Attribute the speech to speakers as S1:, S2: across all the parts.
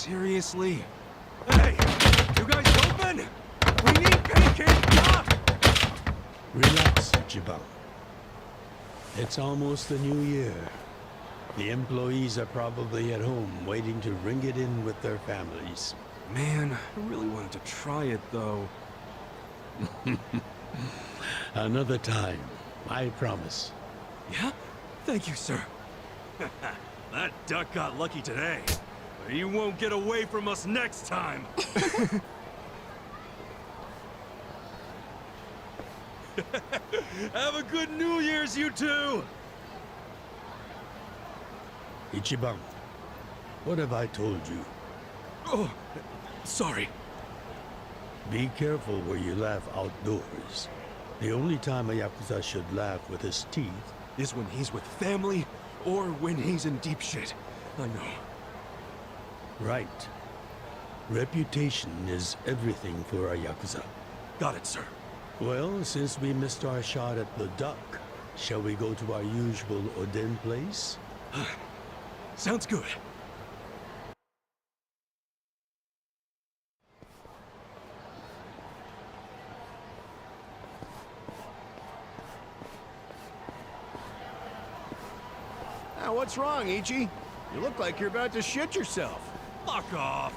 S1: Seriously? Hey! You guys open? We need pancake pop!
S2: Relax, Ichiban. It's almost the new year. The employees are probably at home waiting to ring it in with their families.
S1: Man, I really wanted to try it, though.
S2: Another time, I promise.
S1: Yeah? Thank you, sir. That duck got lucky today. But he won't get away from us next time. Have a good New Year's, you two!
S2: Ichiban, what have I told you?
S1: Oh, sorry.
S2: Be careful where you laugh outdoors. The only time a Yakuza should laugh with his teeth
S1: Is when he's with family, or when he's in deep shit. I know.
S2: right. Reputation is everything for a Yakuza.
S1: Got it, sir.
S2: Well, since we missed our shot at the duck, shall we go to our usual Oden place?
S1: Sounds good.
S3: Now, what's wrong, Ichi? You look like you're about to shit yourself.
S1: Fuck off!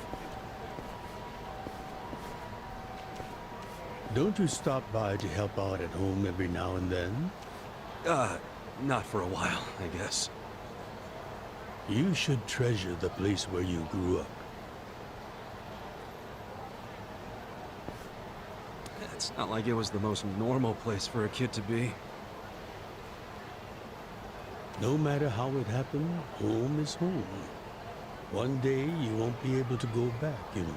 S2: Don't you stop by to help out at home every now and then?
S1: Not for a while, I guess.
S2: You should treasure the place where you grew up.
S1: It's not like it was the most normal place for a kid to be.
S2: No matter how it happened, home is home. One day you won't be able to go back, you know.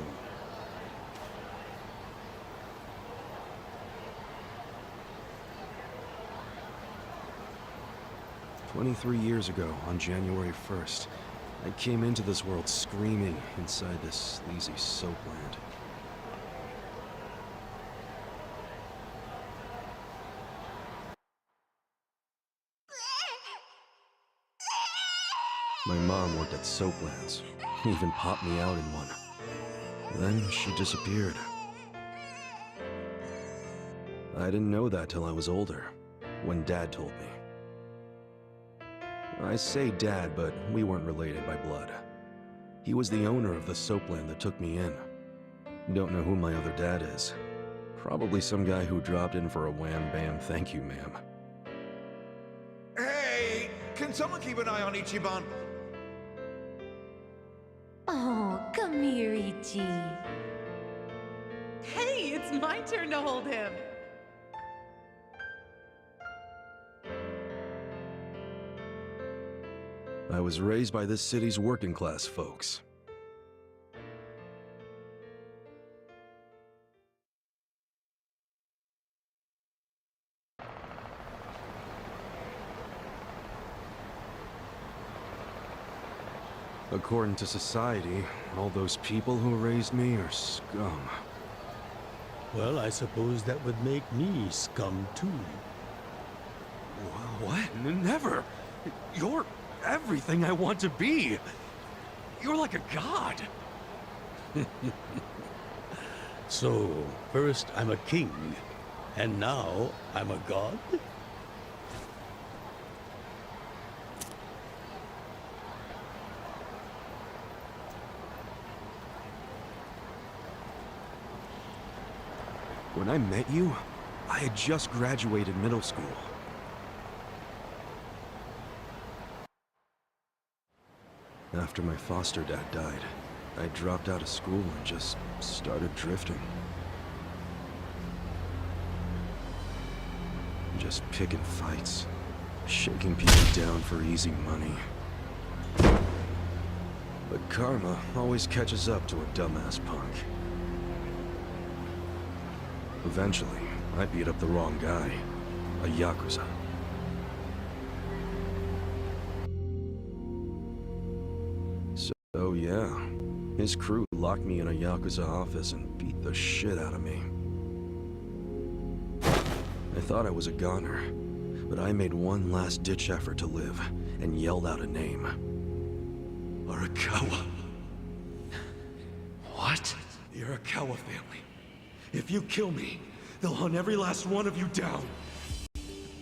S1: 23 years ago, on January 1st, I came into this world screaming inside this sleazy soapland. My mom worked at Soaplands. Even popped me out in one. Then she disappeared. I didn't know that till I was older, when Dad told me. I say Dad, but we weren't related by blood. He was the owner of the soapland that took me in. Don't know who my other dad is. Probably some guy who dropped in for a wham-bam thank you, ma'am.
S4: Hey! Can someone keep an eye on Ichiban?
S5: Oh, come here, Ichi.
S6: Hey, it's my turn to hold him.
S1: I was raised by this city's working class folks. According to society, all those people who raised me are scum.
S2: Well, I suppose that would make me scum too.
S1: What? Never! You're everything I want to be! You're like a god!
S2: So, first I'm a king, and now I'm a god?
S1: When I met you, I had just graduated middle school. After my foster dad died, I dropped out of school and just started drifting. Just picking fights, shaking people down for easy money. But karma always catches up to a dumbass punk. Eventually, I beat up the wrong guy, a Yakuza. So yeah, his crew locked me in a Yakuza office and beat the shit out of me. I thought I was a goner, but I made one last-ditch effort to live and yelled out a name. Arakawa.
S7: What?
S1: The Arakawa family. If you kill me, they'll hunt every last one of you down.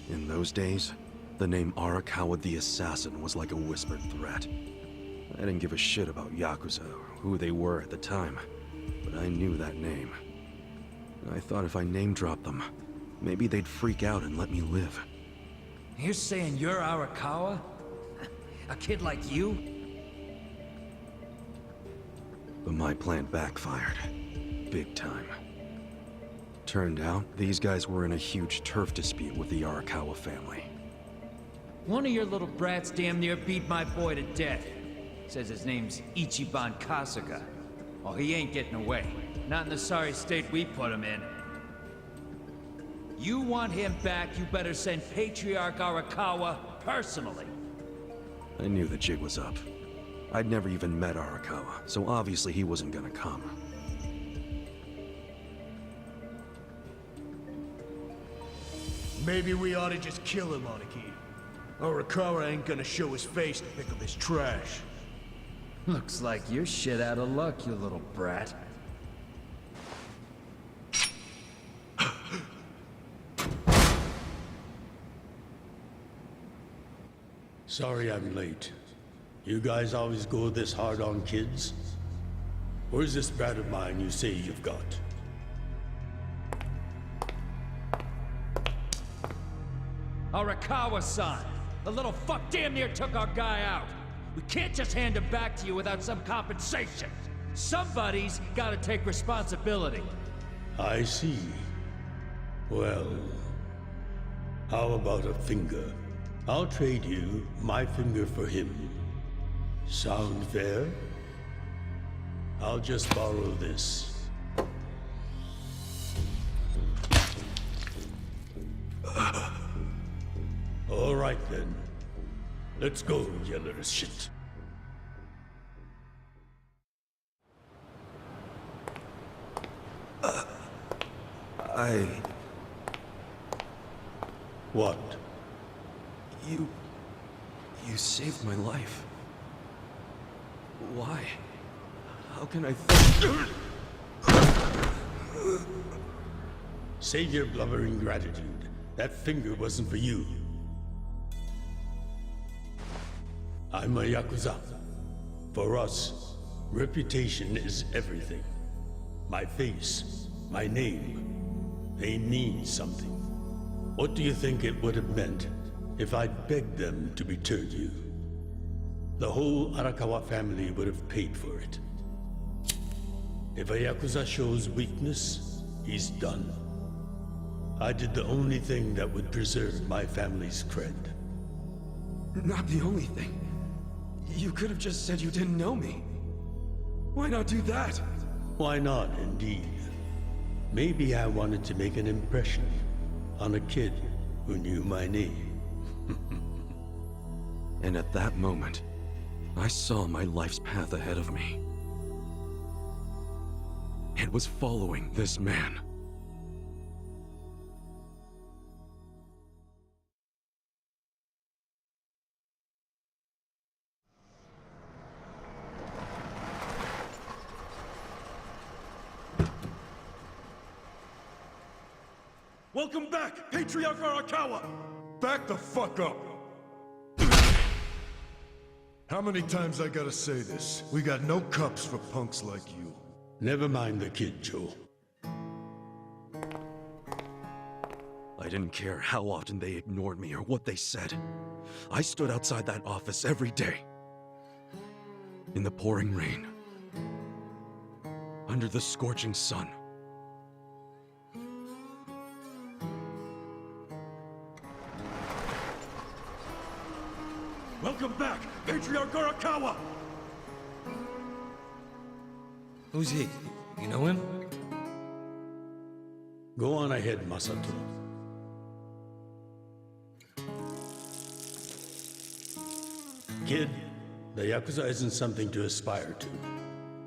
S1: In those days, the name Arakawa the Assassin was like a whispered threat. I didn't give a shit about Yakuza or who they were at the time, but I knew that name. I thought if I name-dropped them, maybe they'd freak out and let me live.
S7: You're saying you're Arakawa? A kid like you?
S1: But my plan backfired. Big time. Turned out, these guys were in a huge turf dispute with the Arakawa family.
S7: One of your little brats damn near beat my boy to death. Says his name's Ichiban Kasuga. Oh, he ain't getting away. Not in the sorry state we put him in. You want him back, you better send Patriarch Arakawa personally.
S1: I knew the jig was up. I'd never even met Arakawa, so obviously he wasn't gonna come.
S3: Maybe we ought to just kill him, Aniki. Arakawa ain't gonna show his face to pick up his trash.
S7: Looks like you're shit out of luck, you little brat.
S2: Sorry I'm late. You guys always go this hard on kids? Where's this brat of mine you say you've got?
S7: Arakawa-san! The little fuck damn near took our guy out! We can't just hand him back to you without some compensation! Somebody's gotta take responsibility!
S2: I see. Well, how about a finger? I'll trade you my finger for him. Sound fair? I'll just borrow this. All right then. Let's go, you little shit. What?
S1: You saved my life. Why? How can I
S2: Save your blubbering gratitude. That finger wasn't for you. I'm a Yakuza. For us, reputation is everything. My face, my name, they mean something. What do you think it would have meant if I'd begged them to return you? The whole Arakawa family would have paid for it. If a Yakuza shows weakness, he's done. I did the only thing that would preserve my family's cred.
S1: Not the only thing. You could have just said you didn't know me. Why not do that?
S2: Why not, indeed? Maybe I wanted to make an impression on a kid who knew my name.
S1: And at that moment, I saw my life's path ahead of me. It was following this man.
S3: Welcome back, Patriarch Arakawa! Back the fuck up! How many times I gotta say this? We got no cups for punks like you.
S2: Never mind the kid, Joe.
S1: I didn't care how often they ignored me or what they said. I stood outside that office every day. In the pouring rain. Under the scorching sun. Welcome back, Patriarch Arakawa!
S8: Who's he? You know him?
S2: Go on ahead, Masato. Kid, the Yakuza isn't something to aspire to.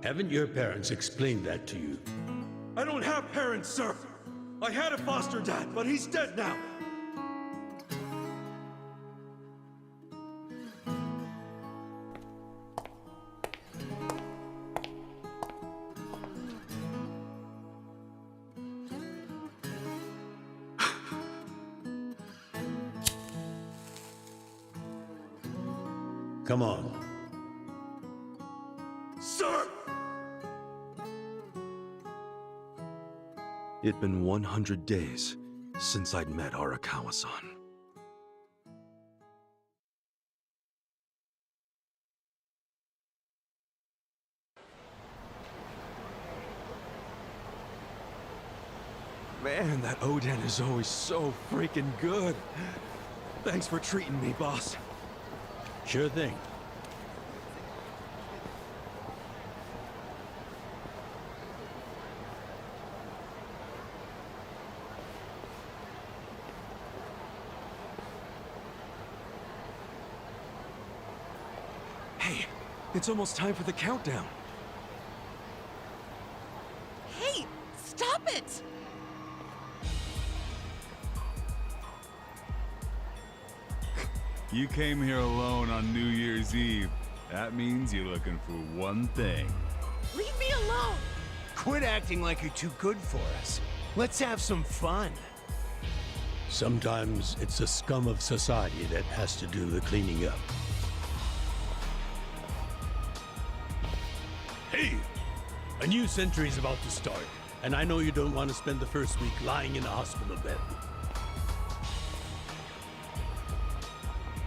S2: Haven't your parents explained that to you?
S1: I don't have parents, sir! I had a foster dad, but he's dead now!
S2: Come on.
S3: Sir!
S1: It'd been 100 days since I'd met Arakawa-san.
S3: Man, that Oden is always so freaking good. Thanks for treating me, boss.
S2: Sure thing.
S3: Hey, it's almost time for the countdown.
S6: Hey, stop it!
S9: You came here alone on New Year's Eve. That means you're looking for one thing.
S6: Leave me alone!
S3: Quit acting like you're too good for us. Let's have some fun.
S2: Sometimes it's the scum of society that has to do the cleaning up. Hey! A new century's about to start, and I know you don't want to spend the first week lying in a hospital bed.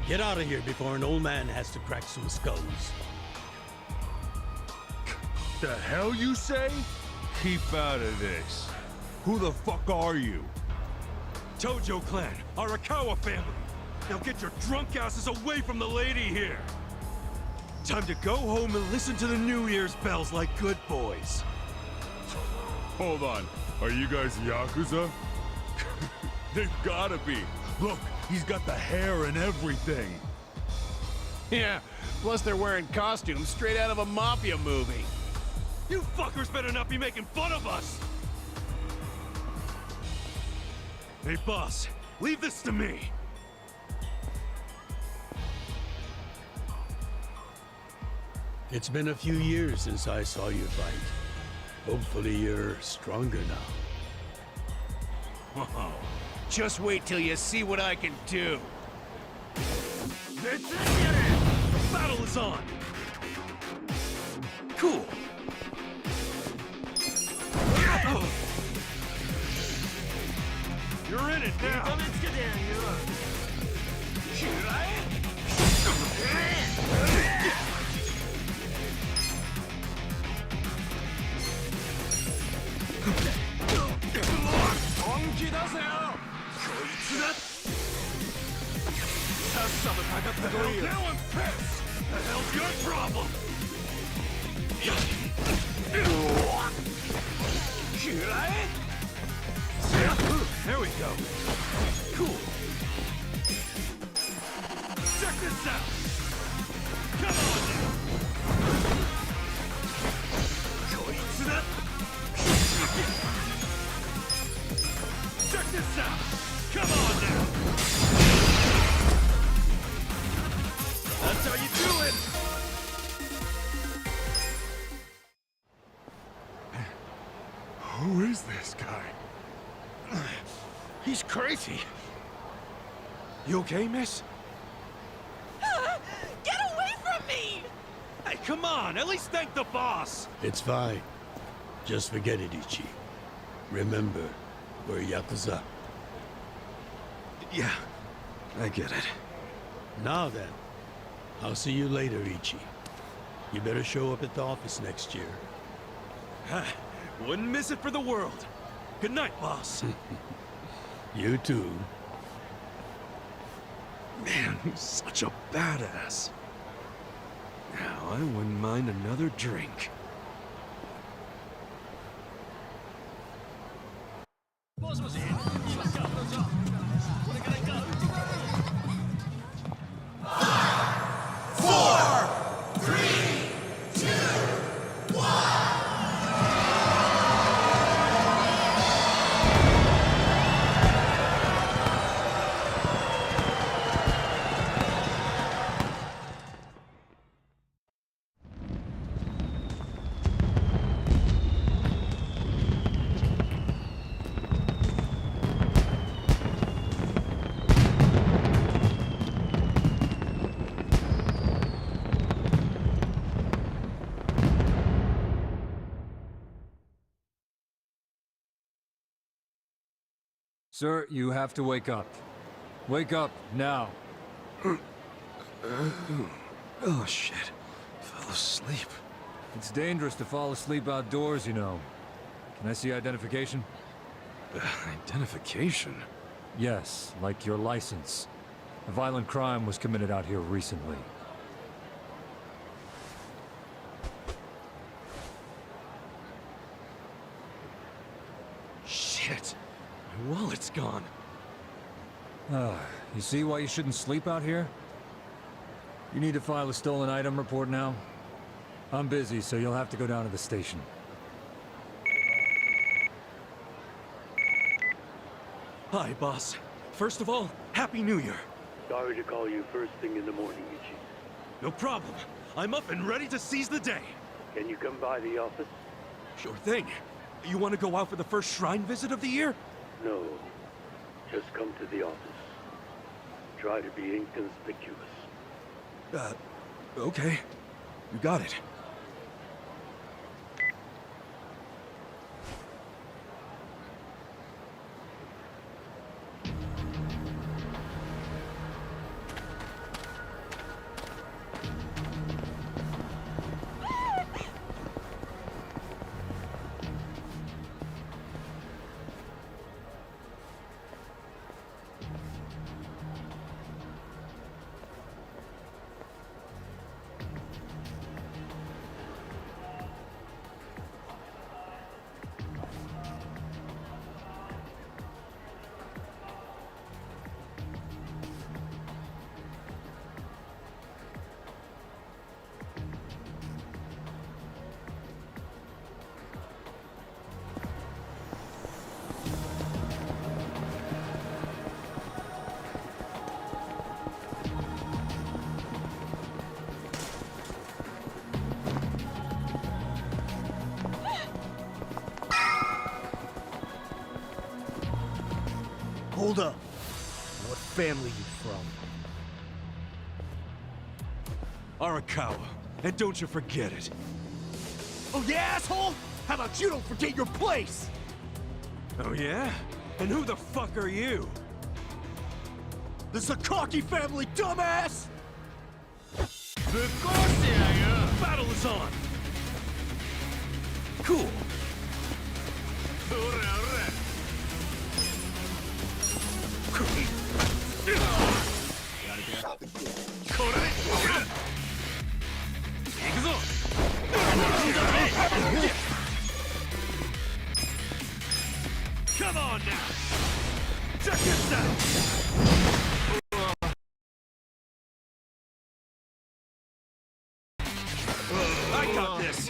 S2: Get out of here before an old man has to crack some skulls.
S9: The hell you say? Keep out of this. Who the fuck are you?
S3: Tojo clan, Arakawa family. Now get your drunk asses away from the lady here. Time to go home and listen to the New Year's bells like good boys.
S9: Hold on. Are you guys Yakuza? They've gotta be. Look, he's got the hair and everything.
S10: Yeah, plus they're wearing costumes straight out of a mafia movie.
S3: You fuckers better not be making fun of us! Hey boss, leave this to me!
S2: It's been a few years since I saw you fight. Hopefully you're stronger now.
S10: Whoa. Just wait till you see what I can do.
S3: The battle is on! Cool! You're in it now! Now I'm pissed! The hell's your problem? There we go. Cool. Check this out! Come on now! Check this out! Come on now! That's how you do it!
S9: Who is this guy?
S3: He's crazy. You okay, miss?
S6: Get away from me!
S3: Hey, come on! At least thank the boss!
S2: It's fine. Just forget it, Ichi. Remember, we're Yakuza.
S1: Yeah, I get it.
S2: Now then, I'll see you later, Ichi. You better show up at the office next year.
S3: Wouldn't miss it for the world. Good night, boss.
S2: You too.
S1: Man, he's such a badass. Now, I wouldn't mind another drink.
S11: Sir, you have to wake up. Wake up, now.
S1: Oh, shit. Fell asleep.
S11: It's dangerous to fall asleep outdoors, you know. Can I see identification?
S1: Identification?
S11: Yes, like your license. A violent crime was committed out here recently.
S1: Shit. My wallet's gone.
S11: You see why you shouldn't sleep out here? You need to file a stolen item report now? I'm busy, so you'll have to go down to the station.
S3: Hi, boss. First of all, Happy New Year.
S2: Sorry to call you first thing in the morning, Ichi.
S3: No problem. I'm up and ready to seize the day.
S2: Can you come by the office?
S3: Sure thing. You want to go out for the first shrine visit of the year?
S2: No. Just come to the office. Try to be inconspicuous.
S3: Okay. You got it.
S10: Hold up. What family you from?
S3: Arakawa. And don't you forget it.
S10: Oh yeah, asshole? How about you don't forget your place?
S3: Oh yeah? And who the fuck are you?
S10: The Sakaki family, dumbass!
S3: Battle is on! Cool. Come on now! Check this out! I got this!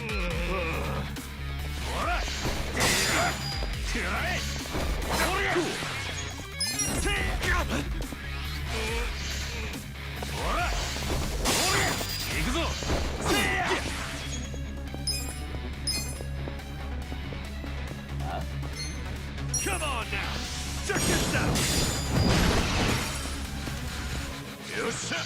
S3: Come on now! Check this out! Yosha!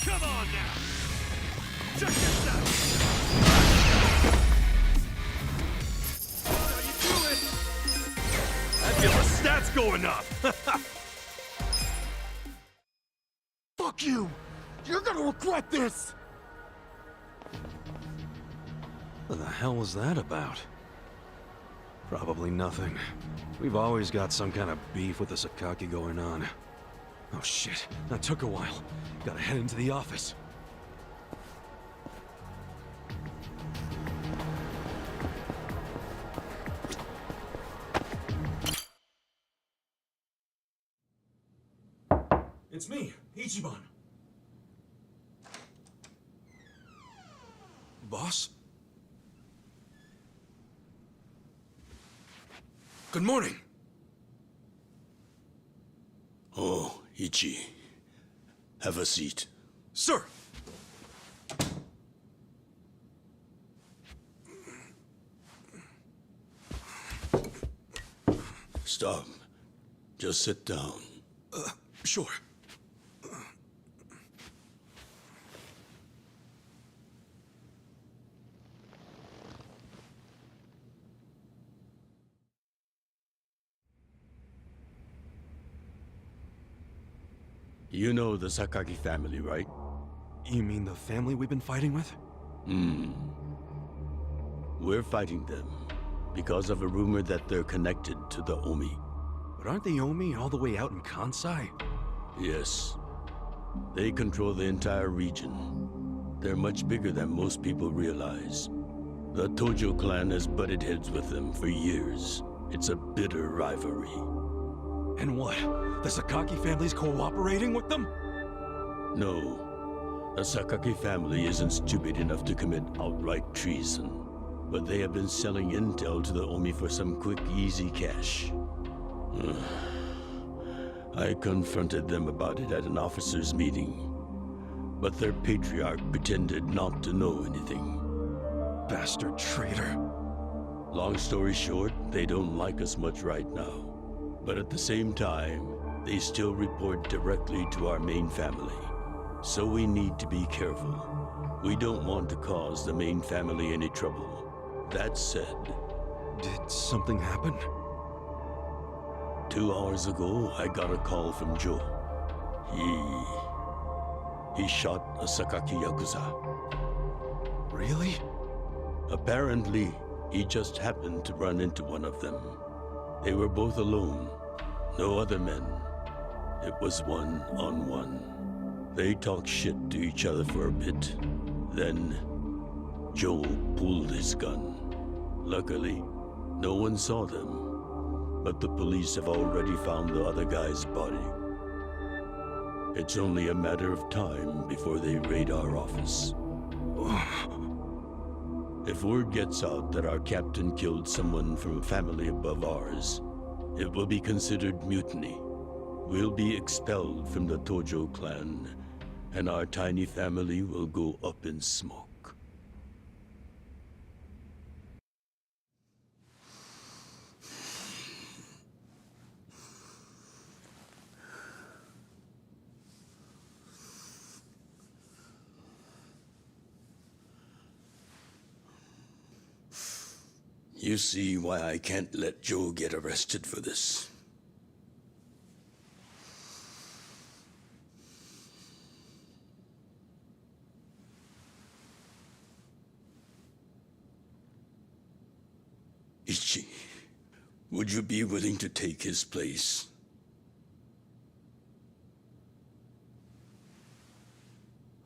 S3: Come on now! Check this out! How you doing? I feel the stats going up!
S10: Fuck you! You're gonna regret this!
S1: What the hell was that about? Probably nothing. We've always got some kind of beef with the Sakaki going on. Oh shit, that took a while. Gotta head into the office. It's me, Ichiban. Boss? Good morning.
S2: Oh, Ichi. Have a seat.
S3: Sir!
S2: Stop. Just sit down.
S1: Sure.
S2: You know the Sakaki family, right?
S1: You mean the family we've been fighting with?
S2: We're fighting them because of a rumor that they're connected to the Omi.
S1: But aren't the Omi all the way out in Kansai?
S2: Yes. They control the entire region. They're much bigger than most people realize. The Tojo clan has butted heads with them for years. It's a bitter rivalry.
S1: And what? The Sakaki family's cooperating with them?
S2: No. The Sakaki family isn't stupid enough to commit outright treason. But they have been selling intel to the Omi for some quick, easy cash. I confronted them about it at an officers' meeting. But their patriarch pretended not to know anything.
S1: Bastard traitor.
S2: Long story short, they don't like us much right now. But at the same time, they still report directly to our main family. So we need to be careful. We don't want to cause the main family any trouble. That said...
S1: Did something happen?
S2: 2 hours ago, I got a call from Joe. He shot a Sakaki Yakuza.
S1: Really?
S2: Apparently, he just happened to run into one of them. They were both alone. No other men. It was one-on-one. They talked shit to each other for a bit. Then, Joe pulled his gun. Luckily, no one saw them. But the police have already found the other guy's body. It's only a matter of time before they raid our office. If word gets out that our captain killed someone from a family above ours, it will be considered mutiny. We'll be expelled from the Tojo clan, and our tiny family will go up in smoke. You see why I can't let Joe get arrested for this. Ichi, would you be willing to take his place?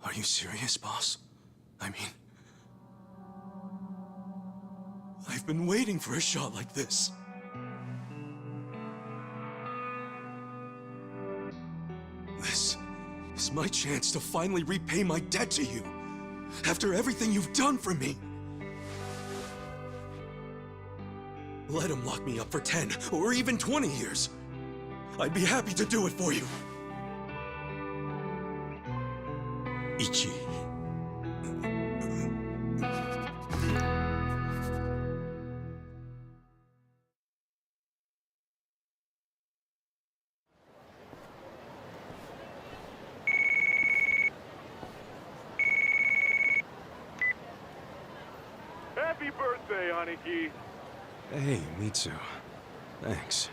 S1: Are you serious, boss? I mean... I've been waiting for a shot like this. This is my chance to finally repay my debt to you. After everything you've done for me. Let him lock me up for 10 or even 20 years. I'd be happy to do it for you.
S2: Ichi.
S9: Happy birthday, Aniki.
S1: Hey, Mitsu. Thanks.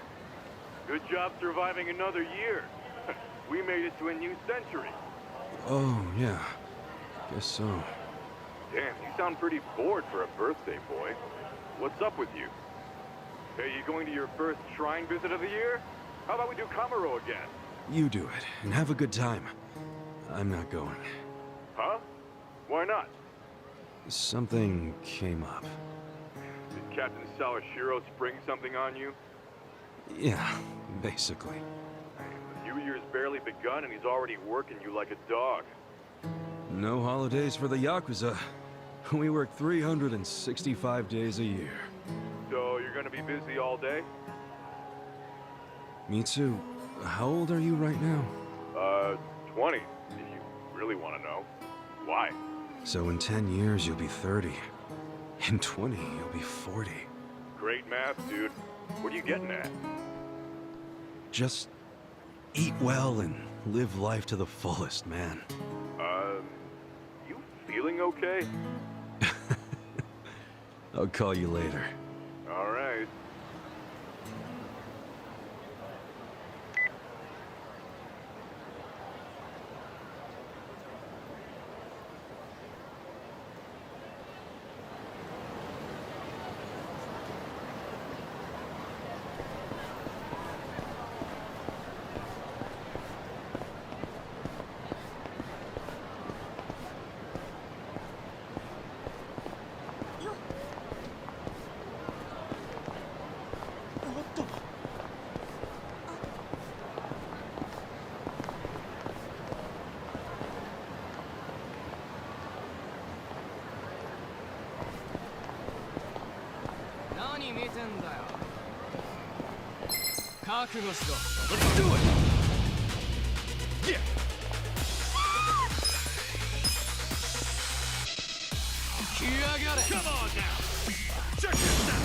S9: Good job surviving another year. We made it to a new century.
S1: Oh, yeah. Guess so.
S9: Damn, you sound pretty bored for a birthday, boy. What's up with you? Hey, you going to your first shrine visit of the year? How about we do Kamaro again?
S1: You do it, and have a good time. I'm not going.
S9: Huh? Why not?
S1: Something came up.
S9: Did Captain Sawashiro spring something on you?
S1: Yeah, basically.
S9: The New Year's barely begun and he's already working you like a dog.
S1: No holidays for the Yakuza. We work 365 days a year.
S9: So you're gonna be busy all day?
S1: Mitsu, how old are you right now?
S9: 20, if you really want to know. Why?
S1: So in 10 years, you'll be 30. In 20, you'll be 40.
S9: Great math, dude. What are you getting at?
S1: Just eat well and live life to the fullest, man.
S9: You feeling okay?
S1: I'll call you later.
S9: All right.
S3: Let's do it! Yeah! Come on now! Check this out!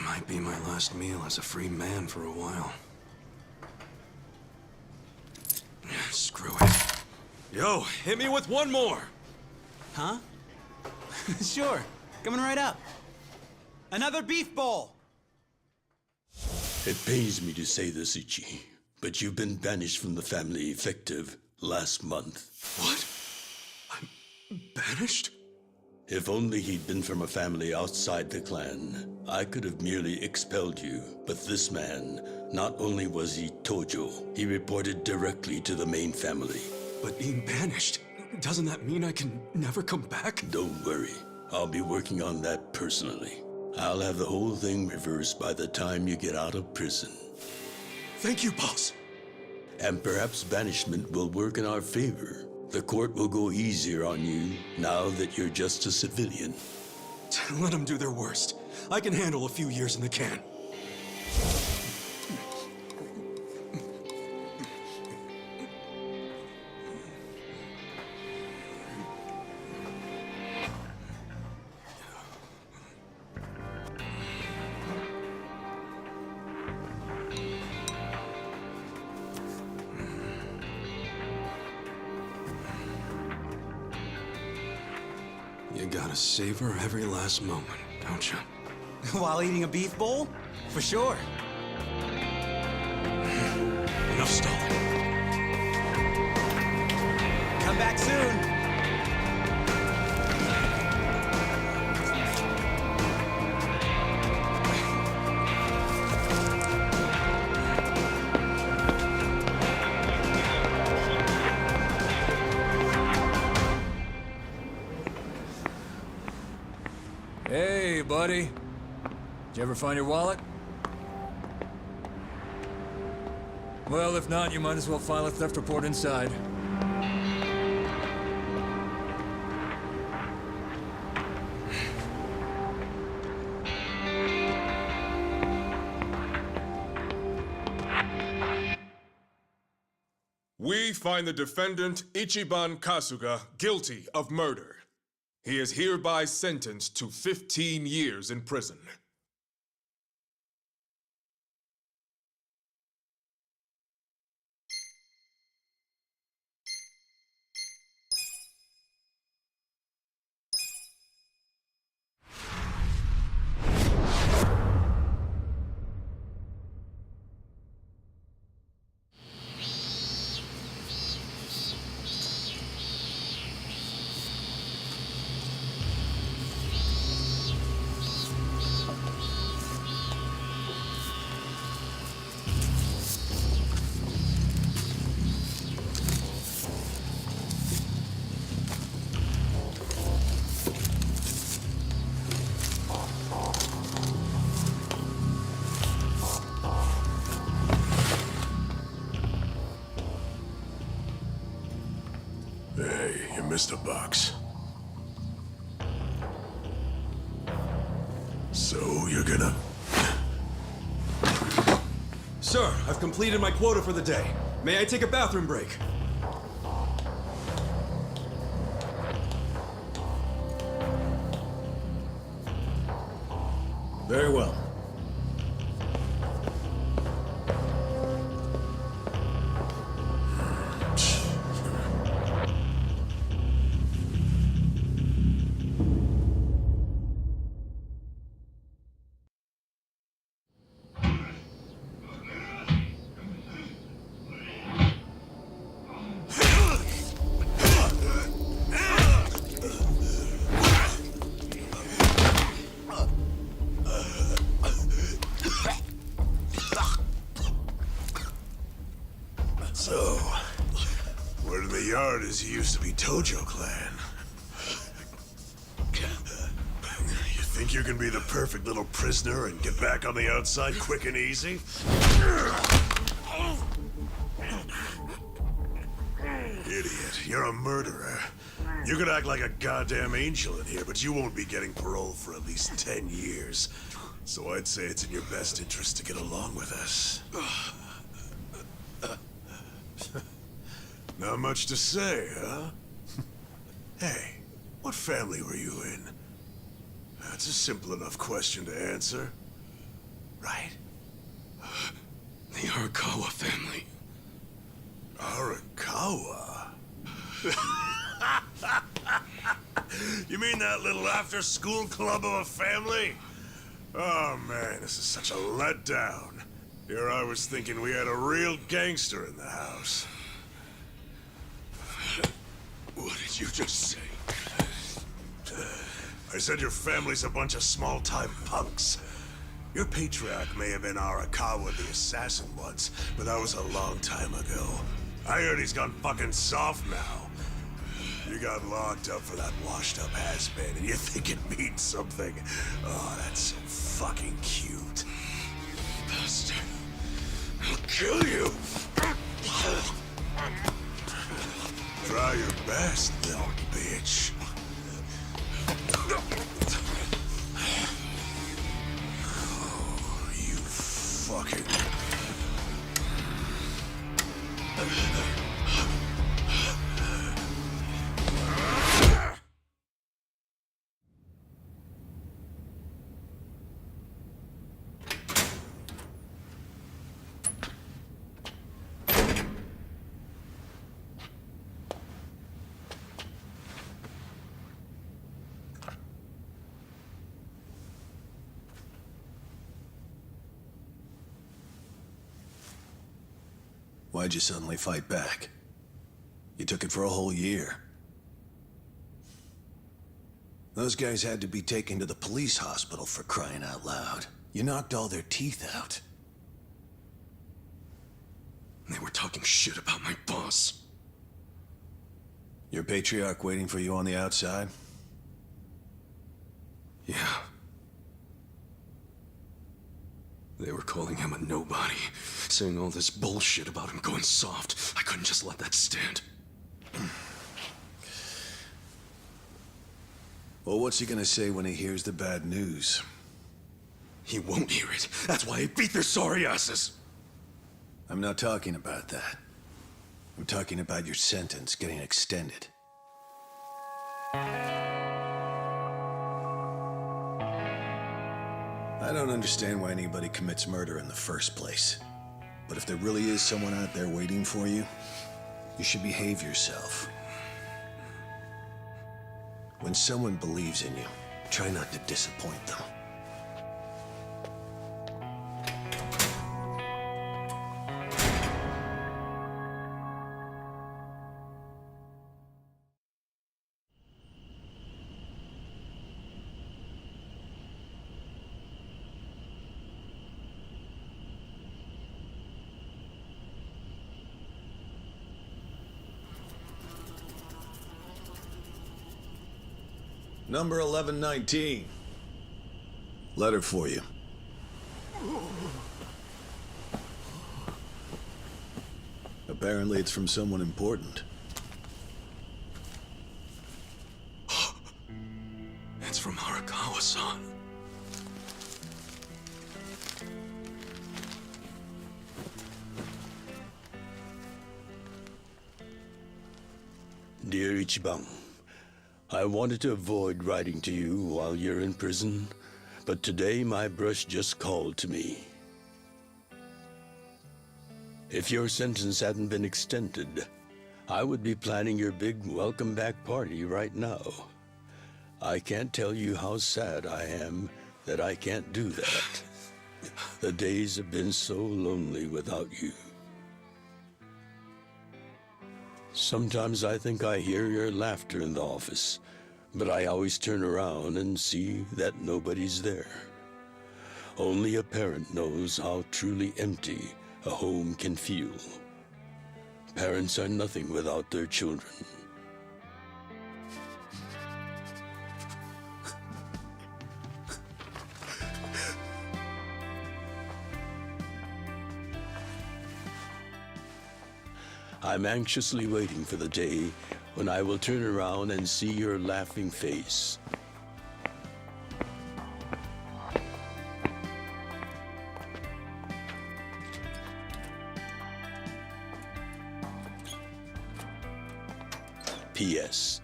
S1: Might be my last meal as a free man for a while. Screw it. Yo, hit me with one more!
S12: Huh? Sure. Coming right up. Another beef bowl!
S2: It pains me to say this, Ichi, but you've been banished from the family effective last month.
S1: What? I'm banished?
S2: If only he'd been from a family outside the clan, I could have merely expelled you. But this man, not only was he Tojo, he reported directly to the main family.
S1: But being banished, doesn't that mean I can never come back?
S2: Don't worry, I'll be working on that personally. I'll have the whole thing reversed by the time you get out of prison.
S1: Thank you, boss.
S2: And perhaps banishment will work in our favor. The court will go easier on you now that you're just a civilian.
S1: Let them do their worst. I can handle a few years in the can. You gotta savor every last moment, don't you?
S12: While eating a beef bowl? For sure.
S1: Enough stalling.
S12: Come back soon.
S11: Hey, buddy. Did you ever find your wallet? Well, if not, you might as well file a theft report inside.
S13: We find the defendant Ichiban Kasuga guilty of murder. He is hereby sentenced to 15 years in prison.
S3: Hey, you missed a box. So, you're gonna...
S1: Sir, I've completed my quota for the day. May I take a bathroom break?
S3: Very well. So, word in the yard is you used to be Tojo Clan. You think you can be the perfect little prisoner and get back on the outside quick and easy? Idiot, you're a murderer. You could act like a goddamn angel in here, but you won't be getting parole for at least 10 years. So I'd say it's in your best interest to get along with us. Not much to say, huh? Hey, what family were you in? That's a simple enough question to answer. Right? The Arakawa family. Arakawa? You mean that little after-school club of a family? Oh man, this is such a letdown. Here I was thinking we had a real gangster in the house.
S2: What did you just say?
S3: I said your family's a bunch of small-time punks. Your patriarch may have been Arakawa the assassin once, but that was a long time ago. I heard he's gone fucking soft now. You got locked up for that washed-up has-been, and you think it means something. Oh, that's so fucking cute.
S2: Bastard. I'll kill you.
S3: Try your best, little bitch. Oh, you fucking... Why'd you suddenly fight back? You took it for a whole year. Those guys had to be taken to the police hospital for crying out loud. You knocked all their teeth out.
S2: They were talking shit about my boss.
S3: Your patriarch waiting for you on the outside?
S2: Yeah. They were calling him a nobody, saying all this bullshit about him going soft. I couldn't just let that stand.
S3: Well, what's he gonna say when he hears the bad news?
S2: He won't hear it. That's why he beat their sorry asses.
S3: I'm not talking about that.
S4: We're talking about your sentence getting extended. I don't understand why anybody commits murder in the first place. But if there really is someone out there waiting for you, you should behave yourself. When someone believes in you, try not to disappoint them. Number 1119. Letter for you. Apparently it's from someone important.
S1: It's from Arakawa-san.
S2: Dear Ichiban, I wanted to avoid writing to you while you're in prison, but today my brush just called to me. If your sentence hadn't been extended, I would be planning your big welcome back party right now. I can't tell you how sad I am that I can't do that. The days have been so lonely without you. Sometimes I think I hear your laughter in the office, but I always turn around and see that nobody's there. Only a parent knows how truly empty a home can feel. Parents are nothing without their children. I'm anxiously waiting for the day when I will turn around and see your laughing face. P.S.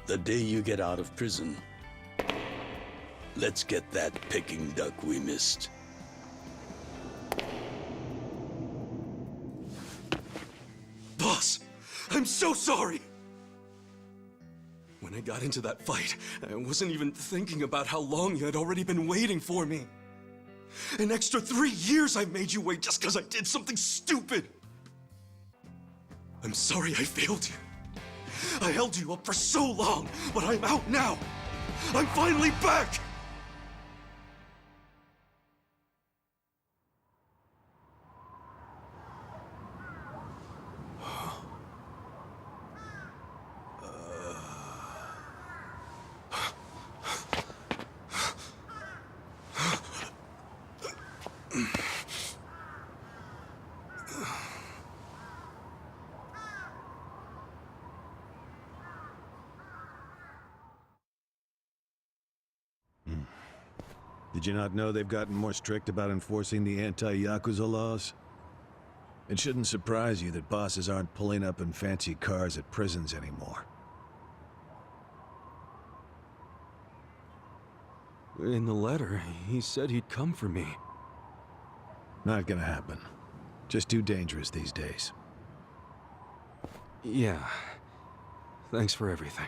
S2: The day you get out of prison, let's get that Peking duck we missed.
S1: Boss, I'm so sorry! When I got into that fight, I wasn't even thinking about how long you had already been waiting for me. An extra 3 years I made you wait just because I did something stupid. I'm sorry I failed you. I held you up for so long, but I'm out now. I'm finally back!
S4: Did you not know they've gotten more strict about enforcing the anti-Yakuza laws? It shouldn't surprise you that bosses aren't pulling up in fancy cars at prisons anymore.
S1: In the letter, he said he'd come for me.
S4: Not gonna happen. Just too dangerous these days.
S1: Yeah. Thanks for everything.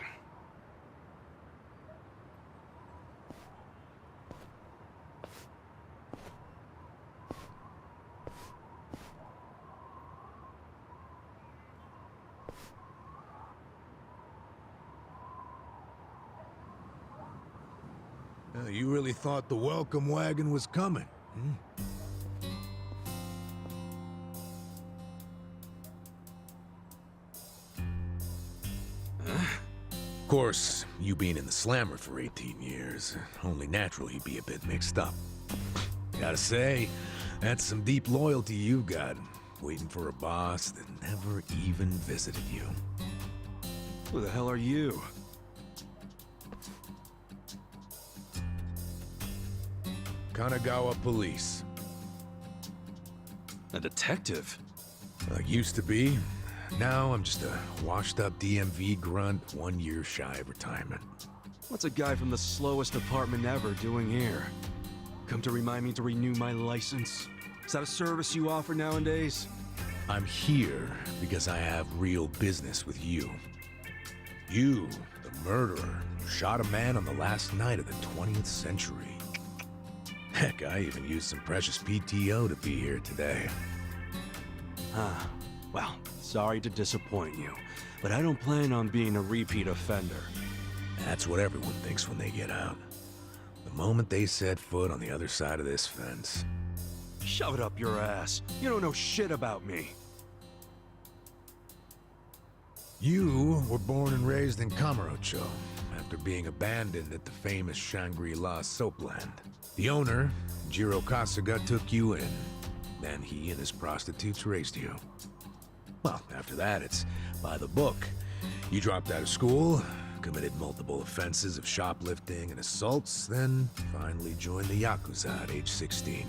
S14: You really thought the welcome wagon was coming, hmm? Of course, you being in the slammer for 18 years, only natural you'd be a bit mixed up. Gotta say, that's some deep loyalty you've got, waiting for a boss that never even visited you.
S1: Who the hell are you?
S14: Kanagawa Police.
S1: A detective?
S14: Used to be. Now I'm just a washed-up DMV grunt 1 year shy of retirement.
S1: What's a guy from the slowest department ever doing here? Come to remind me to renew my license? Is that a service you offer nowadays?
S14: I'm here because I have real business with you. You, the murderer, who shot a man on the last night of the 20th century. Heck, I even used some precious PTO to be here today.
S1: Well, sorry to disappoint you, but I don't plan on being a repeat offender.
S14: That's what everyone thinks when they get out. The moment they set foot on the other side of this fence.
S1: Shove it up your ass. You don't know shit about me.
S14: You were born and raised in Kamurocho, after being abandoned at the famous Shangri-La soapland. The owner, Jiro Kasuga, took you in. Then he and his prostitutes raised you. Well, after that, it's by the book. You dropped out of school, committed multiple offenses of shoplifting and assaults, then finally joined the Yakuza at age 16.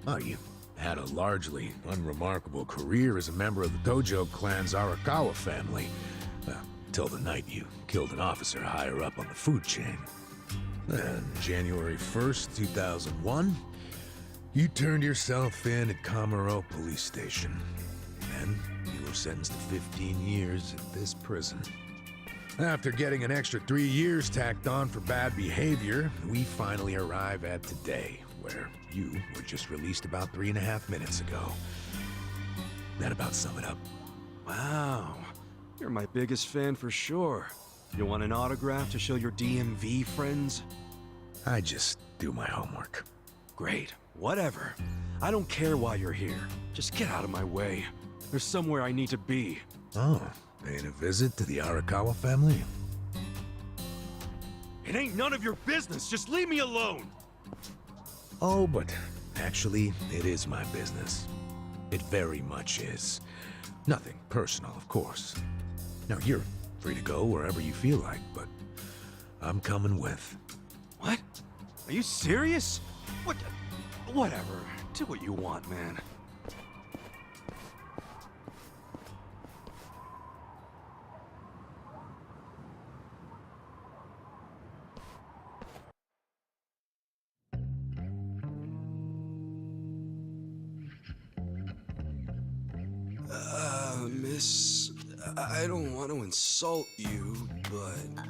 S14: Oh, you had a largely unremarkable career as a member of the Tojo clan's Arakawa family, till the night you killed an officer higher up on the food chain. Then, January 1st, 2001, you turned yourself in at Kamuro Police Station. Then, you were sentenced to 15 years at this prison. After getting an extra 3 years tacked on for bad behavior, we finally arrive at today, where you were just released about 3.5 minutes ago. That about sum it up.
S1: Wow, you're my biggest fan for sure. You want an autograph to show your DMV friends?
S14: I just do my homework.
S1: Great, whatever. I don't care why you're here. Just get out of my way. There's somewhere I need to be.
S14: Oh, paying a visit to the Arakawa family?
S3: It ain't none of your business. Just leave me alone.
S14: Oh, but actually, it is my business. It very much is. Nothing personal, of course. Now, you're free to go wherever you feel like, but I'm coming with.
S1: What? Are you serious? What? Whatever. Do what you want, man. Miss, I don't want to insult you, but...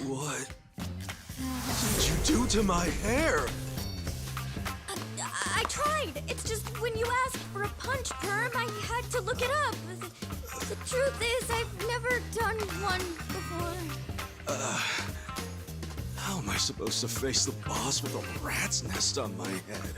S1: What did you do to my hair?
S5: I tried. It's just when you asked for a punch perm, I had to look it up. The truth is, I've never done one before.
S1: How am I supposed to face the boss with a rat's nest on my head?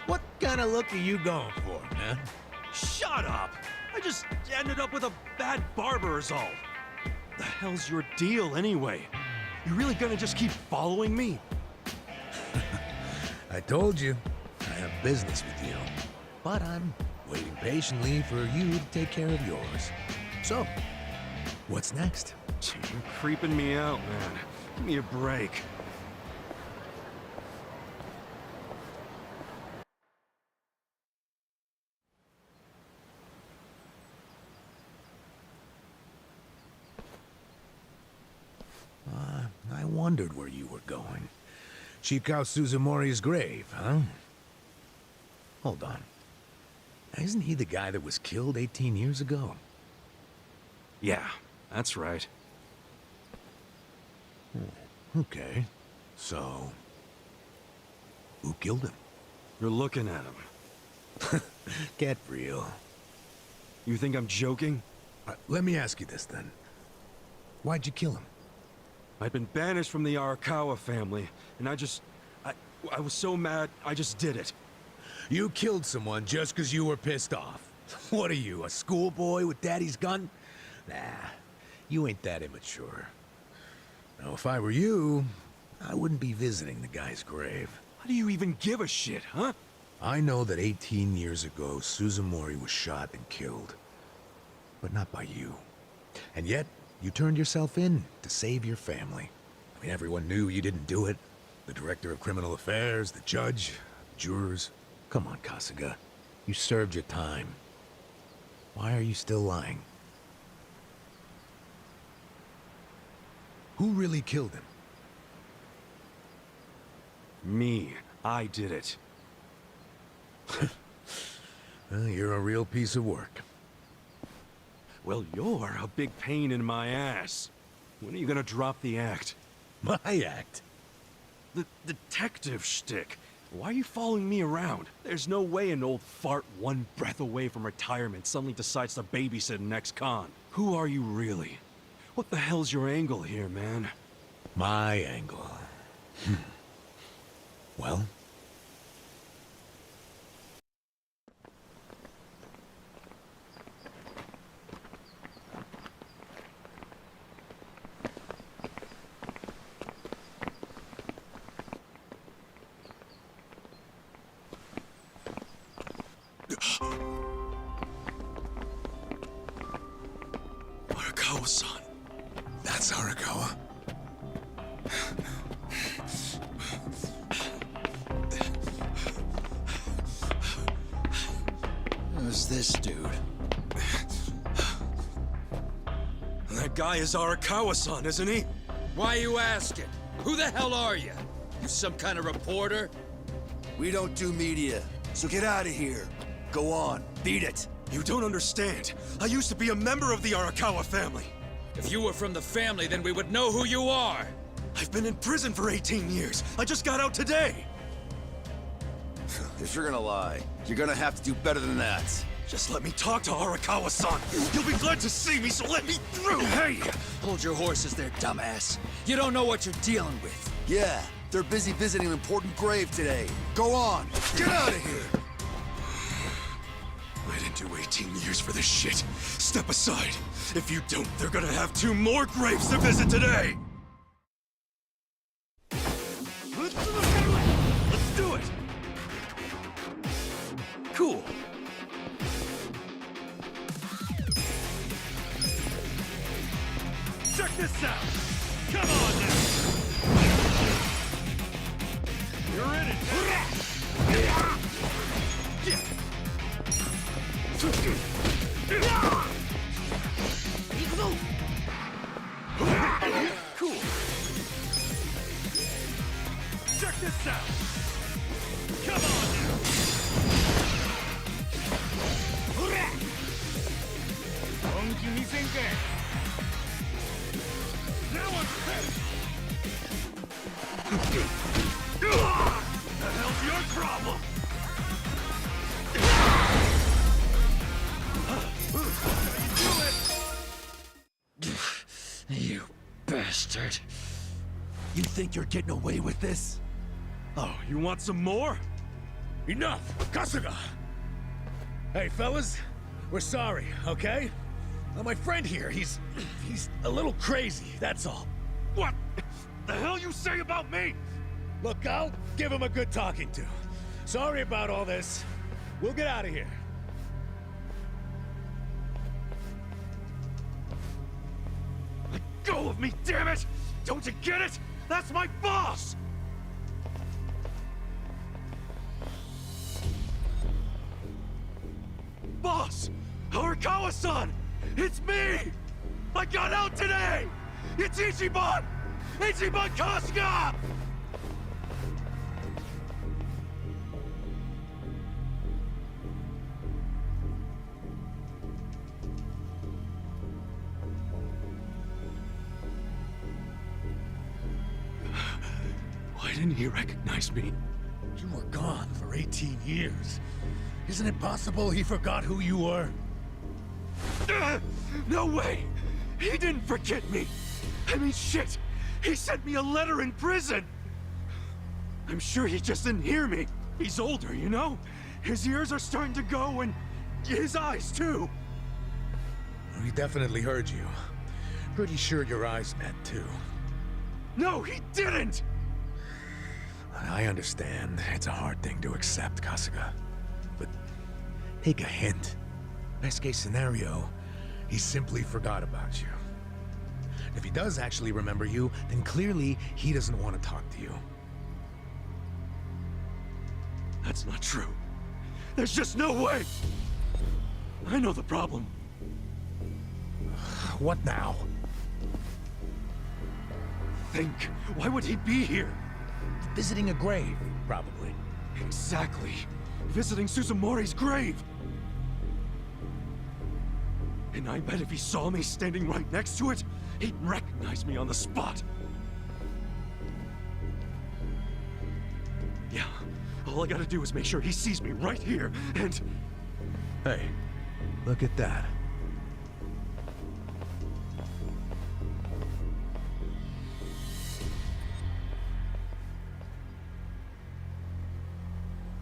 S14: What kind of look are you going for, man?
S1: Shut up! I just ended up with a bad barber is all. The hell's your deal anyway? You really gonna just keep following me?
S14: I told you, I have business with you. But I'm waiting patiently for you to take care of yours. So, what's next?
S1: You're creeping me out, man. Give me a break.
S14: I wondered where you were going. Shikao Suzumori's grave, huh? Hold on. Isn't he the guy that was killed 18 years ago?
S1: Yeah, that's right.
S14: Okay. So, who killed him?
S1: You're looking at him.
S14: Get real.
S1: You think I'm joking?
S14: Let me ask you this then. Why'd you kill him?
S1: I'd been banished from the Arakawa family, and I was so mad, I just did it.
S14: You killed someone just because you were pissed off. What are you, a schoolboy with daddy's gun? Nah, you ain't that immature. Now, if I were you, I wouldn't be visiting the guy's grave.
S3: How do you even give a shit, huh?
S14: I know that 18 years ago, Suzumori was shot and killed. But not by you. And yet, you turned yourself in to save your family. I mean, everyone knew you didn't do it. The director of criminal affairs, the judge, jurors. Come on, Kasuga. You served your time. Why are you still lying? Who really killed him?
S3: Me. I did it.
S14: Well, you're a real piece of work.
S3: Well, you're a big pain in my ass. When are you gonna drop the act?
S14: My act?
S3: The detective shtick. Why are you following me around? There's no way an old fart one breath away from retirement suddenly decides to babysit an ex-con. Who are you really? What the hell's your angle here, man?
S14: My angle. Well?
S3: Arakawa-san.
S14: That's Arakawa.
S15: Who's this dude?
S3: That guy is Arakawa-san, isn't he?
S7: Why are you asking? Who the hell are you? You some kind of reporter?
S15: We don't do media, so get out of here. Go on, beat it.
S3: You don't understand. I used to be a member of the Arakawa family.
S7: If you were from the family, then we would know who you are.
S3: I've been in prison for 18 years. I just got out today.
S15: If you're gonna lie, you're gonna have to do better than that.
S3: Just let me talk to Arakawa-san. You'll be glad to see me, so let me through.
S15: Hey! Hold your horses there, dumbass. You don't know what you're dealing with. Yeah, they're busy visiting an important grave today. Go on, get out of here!
S3: I didn't do 18 years for this shit. Step aside. If you don't, they're gonna have 2 more graves to visit today! Let's do it! Cool. Check this out! Come on now! You're in it! Cool. Check this out! Come on now! Now I'm pissed! The hell's your problem?
S15: You bastard. You think you're getting away with this?
S3: Oh, you want some more?
S10: Enough! Kasuga! Hey, fellas, we're sorry, okay? My friend here, he's a little crazy, that's all.
S3: What the hell you say about me?
S10: Look, I'll give him a good talking to. Sorry about all this. We'll get out of here.
S3: Let go of me, damn it! Don't you get it? That's my boss! Boss! Arakawa-san! It's me! I got out today! It's Ichiban! Ichiban Kasuga! Why didn't he recognize me?
S10: You were gone for 18 years. Isn't it possible he forgot who you were?
S3: No way! He didn't forget me! I mean, shit! He sent me a letter in prison! I'm sure he just didn't hear me. He's older, you know? His ears are starting to go, and his eyes, too.
S14: He definitely heard you. Pretty sure your eyes met, too.
S3: No, he didn't!
S14: I understand it's a hard thing to accept, Kasuga. But take a hint. Best case scenario, he simply forgot about you. If he does actually remember you, then clearly he doesn't want to talk to you.
S3: That's not true. There's just no way! I know the problem.
S14: What now?
S3: Think. Why would he be here?
S14: Visiting a grave, probably.
S3: Exactly. Visiting Suzumori's grave. And I bet if he saw me standing right next to it, he'd recognize me on the spot. Yeah, all I gotta do is make sure he sees me right here, and...
S14: Hey, look at that.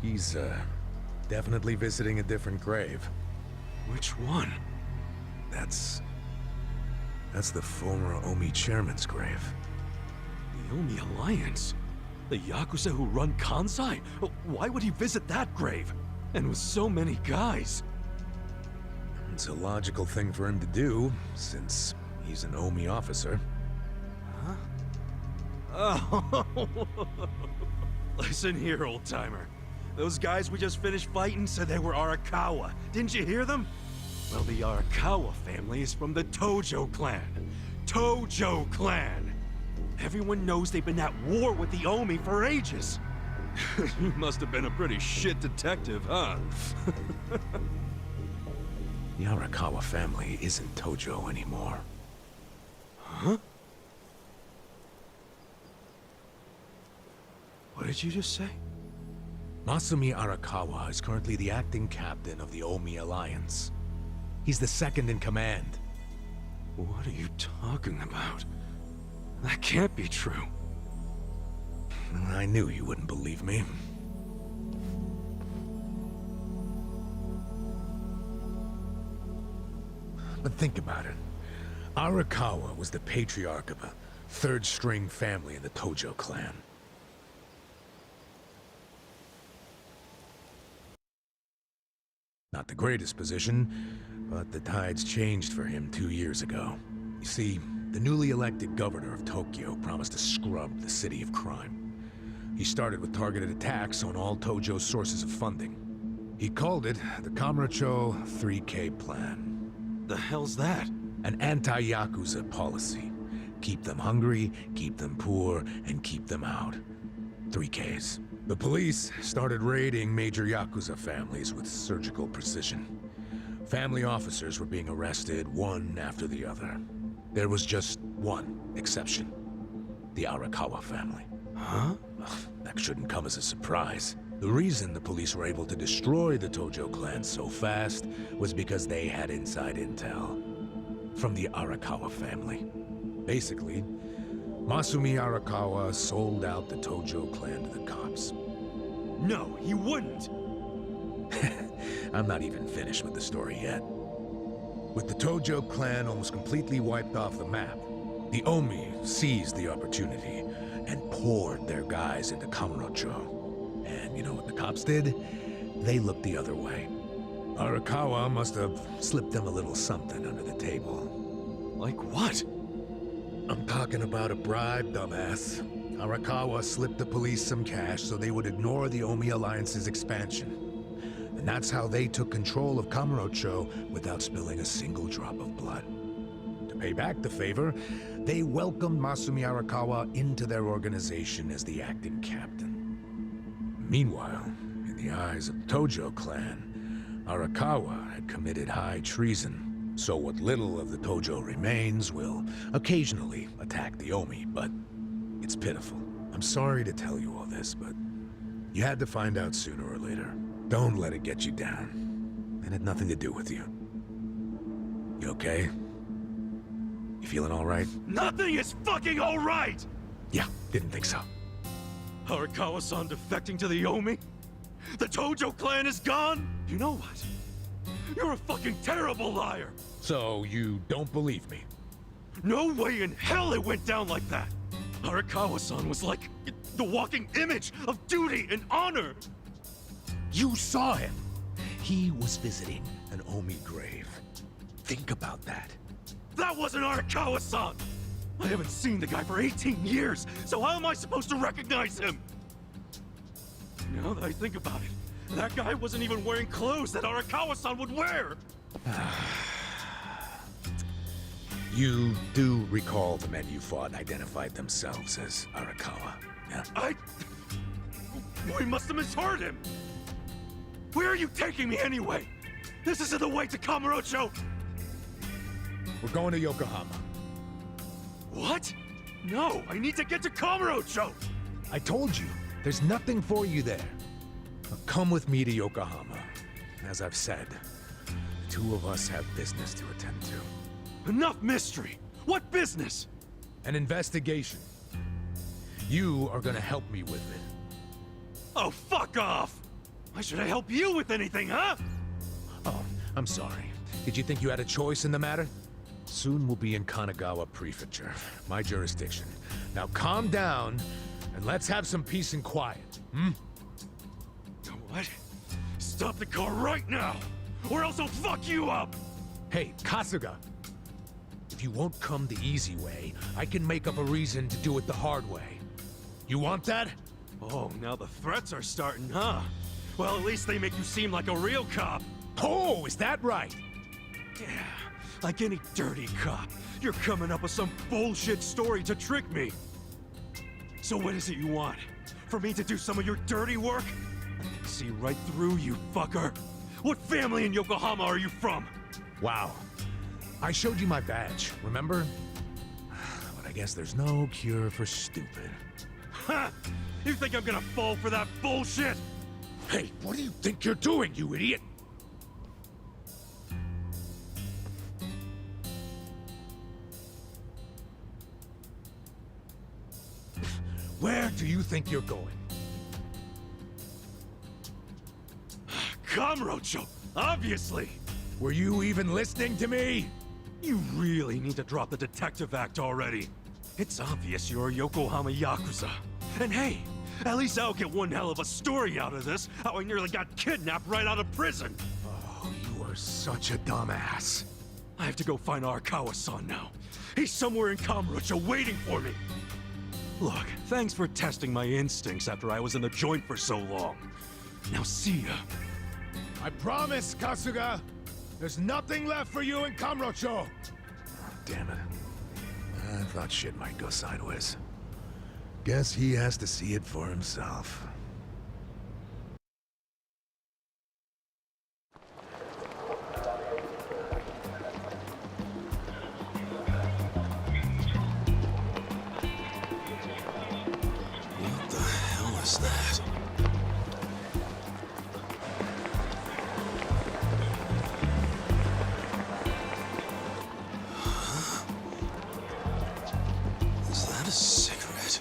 S14: He's, definitely visiting a different grave.
S3: Which one?
S14: That's the former Omi chairman's grave.
S3: The Omi Alliance? The Yakuza who run Kansai? Why would he visit that grave? And with so many guys?
S14: It's a logical thing for him to do, since he's an Omi officer.
S3: Huh? Oh. Listen here, old-timer. Those guys we just finished fighting said they were Arakawa. Didn't you hear them? Well, the Arakawa family is from the Tojo clan. Tojo clan! Everyone knows they've been at war with the Omi for ages. You must have been a pretty shit detective, huh?
S14: The Arakawa family isn't Tojo anymore.
S3: Huh? What did you just say?
S14: Masumi Arakawa is currently the acting captain of the Omi Alliance. He's the second in command.
S3: What are you talking about? That can't be true.
S14: I knew you wouldn't believe me. But think about it. Arakawa was the patriarch of a third-string family in the Tojo clan. Not the greatest position, but the tides changed for him 2 years ago. You see, the newly elected governor of Tokyo promised to scrub the city of crime. He started with targeted attacks on all Tojo's sources of funding. He called it the Kamurocho 3K Plan.
S3: The hell's that?
S14: An anti-Yakuza policy. Keep them hungry, keep them poor, and keep them out. 3Ks. The police started raiding major Yakuza families with surgical precision. Family officers were being arrested one after the other. There was just one exception. The Arakawa family.
S3: Huh?
S14: That shouldn't come as a surprise. The reason the police were able to destroy the Tojo clan so fast was because they had inside intel from the Arakawa family. Basically, Masumi Arakawa sold out the Tojo clan to the cops.
S3: No, he wouldn't!
S14: I'm not even finished with the story yet. With the Tojo clan almost completely wiped off the map, the Omi seized the opportunity and poured their guys into Kamurocho. And you know what the cops did? They looked the other way. Arakawa must have slipped them a little something under the table.
S3: Like what?
S14: I'm talking about a bribe, dumbass. Arakawa slipped the police some cash so they would ignore the Omi Alliance's expansion. And that's how they took control of Kamurocho without spilling a single drop of blood. To pay back the favor, they welcomed Masumi Arakawa into their organization as the acting captain. Meanwhile, in the eyes of the Tojo clan, Arakawa had committed high treason. So what little of the Tojo remains will occasionally attack the Omi, but it's pitiful. I'm sorry to tell you all this, but you had to find out sooner or later. Don't let it get you down. It had nothing to do with you. You okay? You feeling all right?
S3: Nothing is fucking all right!
S14: Yeah, didn't think so.
S3: Arakawa-san defecting to the Omi? The Tojo clan is gone? You know what? You're a fucking terrible liar!
S14: So you don't believe me?
S3: No way in hell it went down like that! Arakawa-san was like The walking image of duty and honor!
S14: You saw him. He was visiting an Omi grave. Think about that.
S3: That wasn't Arakawa-san! I haven't seen the guy for 18 years, so how am I supposed to recognize him? Now that I think about it, that guy wasn't even wearing clothes that Arakawa-san would wear!
S14: You do recall the men you fought identified themselves as Arakawa, yeah?
S3: We must have misheard him! Where are you taking me anyway? This isn't the way to Kamurocho!
S14: We're going to Yokohama.
S3: What? No, I need to get to Kamurocho!
S14: I told you, there's nothing for you there. Now come with me to Yokohama. As I've said, the two of us have business to attend to.
S3: Enough mystery! What business?
S14: An investigation. You are gonna help me with it.
S3: Oh, fuck off! Why should I help you with anything, huh?
S14: Oh, I'm sorry. Did you think you had a choice in the matter? Soon we'll be in Kanagawa Prefecture, my jurisdiction. Now calm down, and let's have some peace and quiet, hmm?
S3: What? Stop the car right now, or else I'll fuck you up!
S14: Hey, Kasuga! If you won't come the easy way, I can make up a reason to do it the hard way. You want that?
S3: Oh, now the threats are starting, huh? Well, at least they make you seem like a real cop.
S14: Oh, is that right?
S3: Yeah, like any dirty cop, you're coming up with some bullshit story to trick me. So what is it you want? For me to do some of your dirty work? I can see right through you, fucker. What family in Yokohama are you from?
S14: Wow. I showed you my badge, remember? But I guess there's no cure for stupid.
S3: Ha! You think I'm gonna fall for that bullshit?
S14: Hey, what do you think you're doing, you idiot? Where do you think you're going?
S3: Kamurocho, obviously!
S14: Were you even listening to me?
S3: You really need to drop the detective act already. It's obvious you're a Yokohama Yakuza. And hey, at least I'll get one hell of a story out of this, how I nearly got kidnapped right out of prison.
S14: Oh, you are such a dumbass.
S3: I have to go find Arakawa-san now. He's somewhere in Kamurocho waiting for me. Look, thanks for testing my instincts after I was in the joint for so long. Now see ya.
S14: I promise, Kasuga! There's nothing left for you in Kamurocho! Damn it. I thought shit might go sideways. Guess he has to see it for himself.
S1: What the hell is that? Is that a cigarette?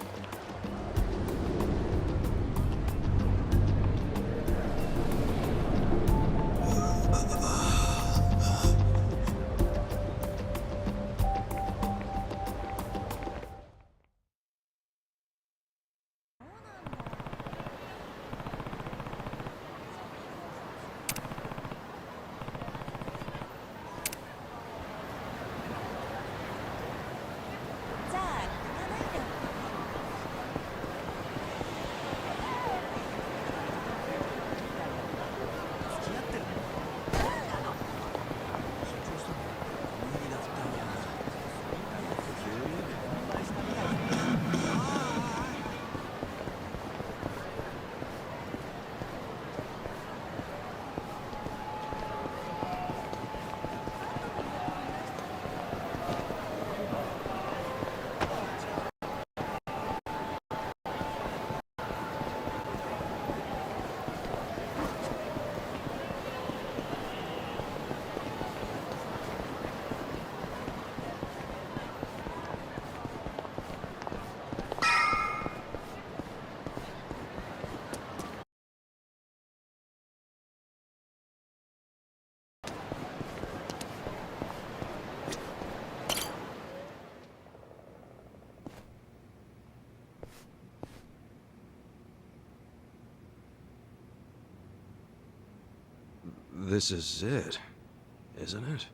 S1: This is it, isn't it?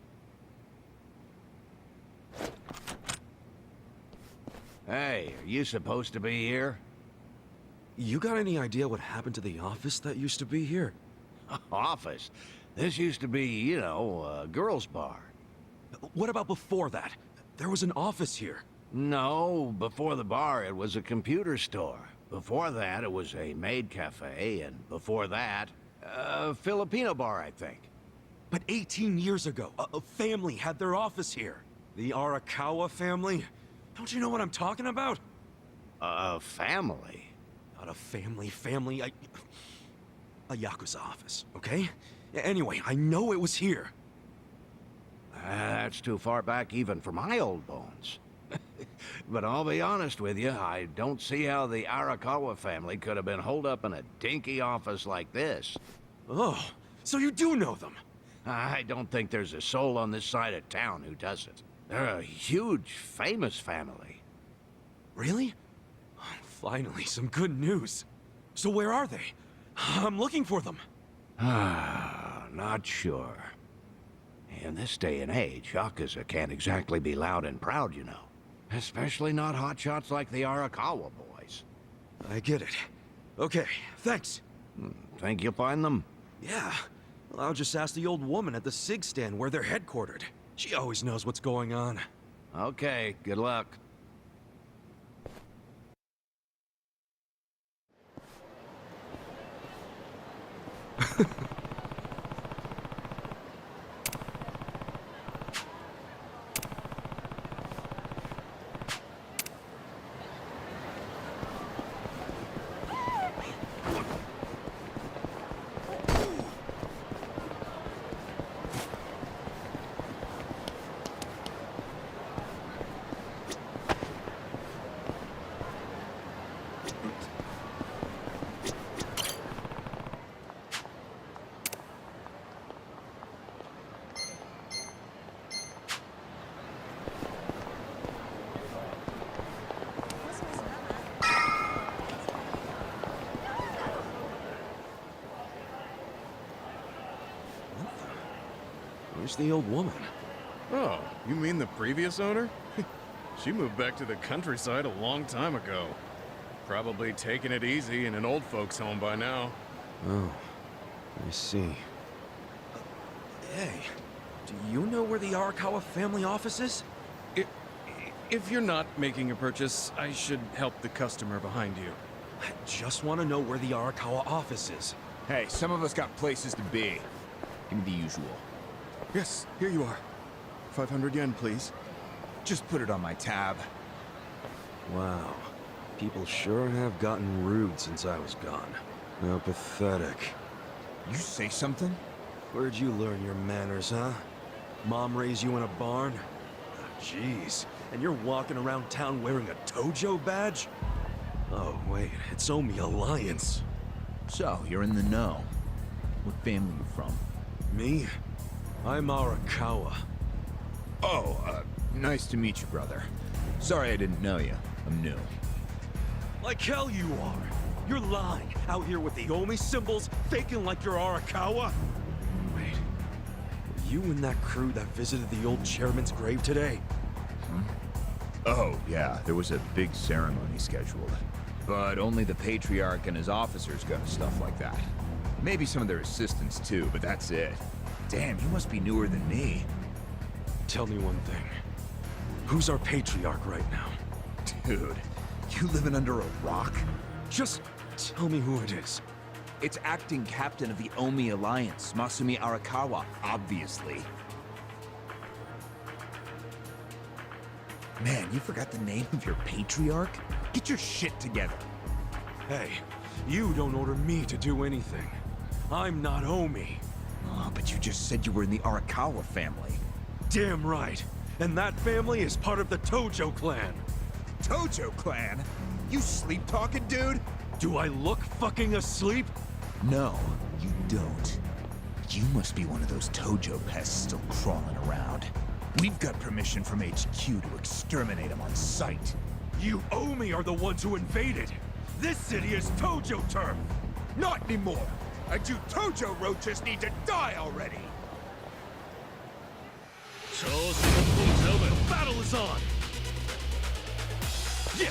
S16: Hey, are you supposed to be here?
S1: You got any idea what happened to the office that used to be here?
S16: Office? This used to be, you know, a girls' bar.
S1: What about before that? There was an office here.
S16: No, before the bar, it was a computer store. Before that, it was a maid cafe, and before that, a Filipino bar, I think.
S1: But 18 years ago, a family had their office here. The Arakawa family? Don't you know what I'm talking about?
S16: A family?
S1: Not a family, a Yakuza office, okay? Anyway, I know it was here.
S16: That's too far back even for my old bones. But I'll be honest with you, I don't see how the Arakawa family could have been holed up in a dinky office like this.
S1: Oh, so you do know them?
S16: I don't think there's a soul on this side of town who doesn't. They're a huge, famous family.
S1: Really? Finally, some good news. So where are they? I'm looking for them.
S16: Not sure. In this day and age, Yakuza can't exactly be loud and proud, you know. Especially not hotshots like the Arakawa boys.
S1: I get it. Okay, thanks.
S16: Think you'll find them?
S1: Yeah. Well, I'll just ask the old woman at the SIG stand where they're headquartered. She always knows what's going on.
S16: Okay, good luck.
S1: Where's the old woman?
S17: Oh, you mean the previous owner? She moved back to the countryside a long time ago. Probably taking it easy in an old folks' home by now.
S1: Oh, I see. Hey, do you know where the Arakawa family office is?
S17: If you're not making a purchase, I should help the customer behind you.
S1: I just want to know where the Arakawa office is.
S18: Hey, some of us got places to be. Give me the usual.
S17: Yes, here you are. 500 yen, please.
S18: Just put it on my tab.
S1: Wow. People sure have gotten rude since I was gone. How pathetic.
S18: You say something?
S1: Where'd you learn your manners, huh? Mom raised you in a barn? Jeez. And you're walking around town wearing a Tojo badge? Oh, wait. It's Omi Alliance.
S18: So, you're in the know. What family you from?
S1: Me? I'm Arakawa.
S18: Oh, nice to meet you, brother. Sorry I didn't know you. I'm new.
S1: Like hell you are. You're lying. Out here with the Omi symbols, faking like you're Arakawa. Wait. Were you in that crew that visited the old chairman's grave today?
S18: Oh, yeah. There was a big ceremony scheduled. But only the Patriarch and his officers go to stuff like that. Maybe some of their assistants too, but that's it. Damn, you must be newer than me.
S1: Tell me one thing. Who's our Patriarch right now?
S18: Dude, you living under a rock?
S1: Just tell me who it is.
S18: It's acting captain of the Omi Alliance, Masumi Arakawa, obviously. Man, you forgot the name of your Patriarch? Get your shit together.
S1: Hey, you don't order me to do anything. I'm not Omi.
S18: Oh, but you just said you were in the Arakawa family.
S1: Damn right. And that family is part of the Tojo clan.
S18: Tojo clan? You sleep-talking, dude?
S1: Do I look fucking asleep?
S18: No, you don't. You must be one of those Tojo pests still crawling around. We've got permission from HQ to exterminate them on sight.
S1: You Omi are the ones who invaded. This city is Tojo turf.
S18: Not anymore.
S3: And you Tojo roaches need to die already! The battle is on! Yeah!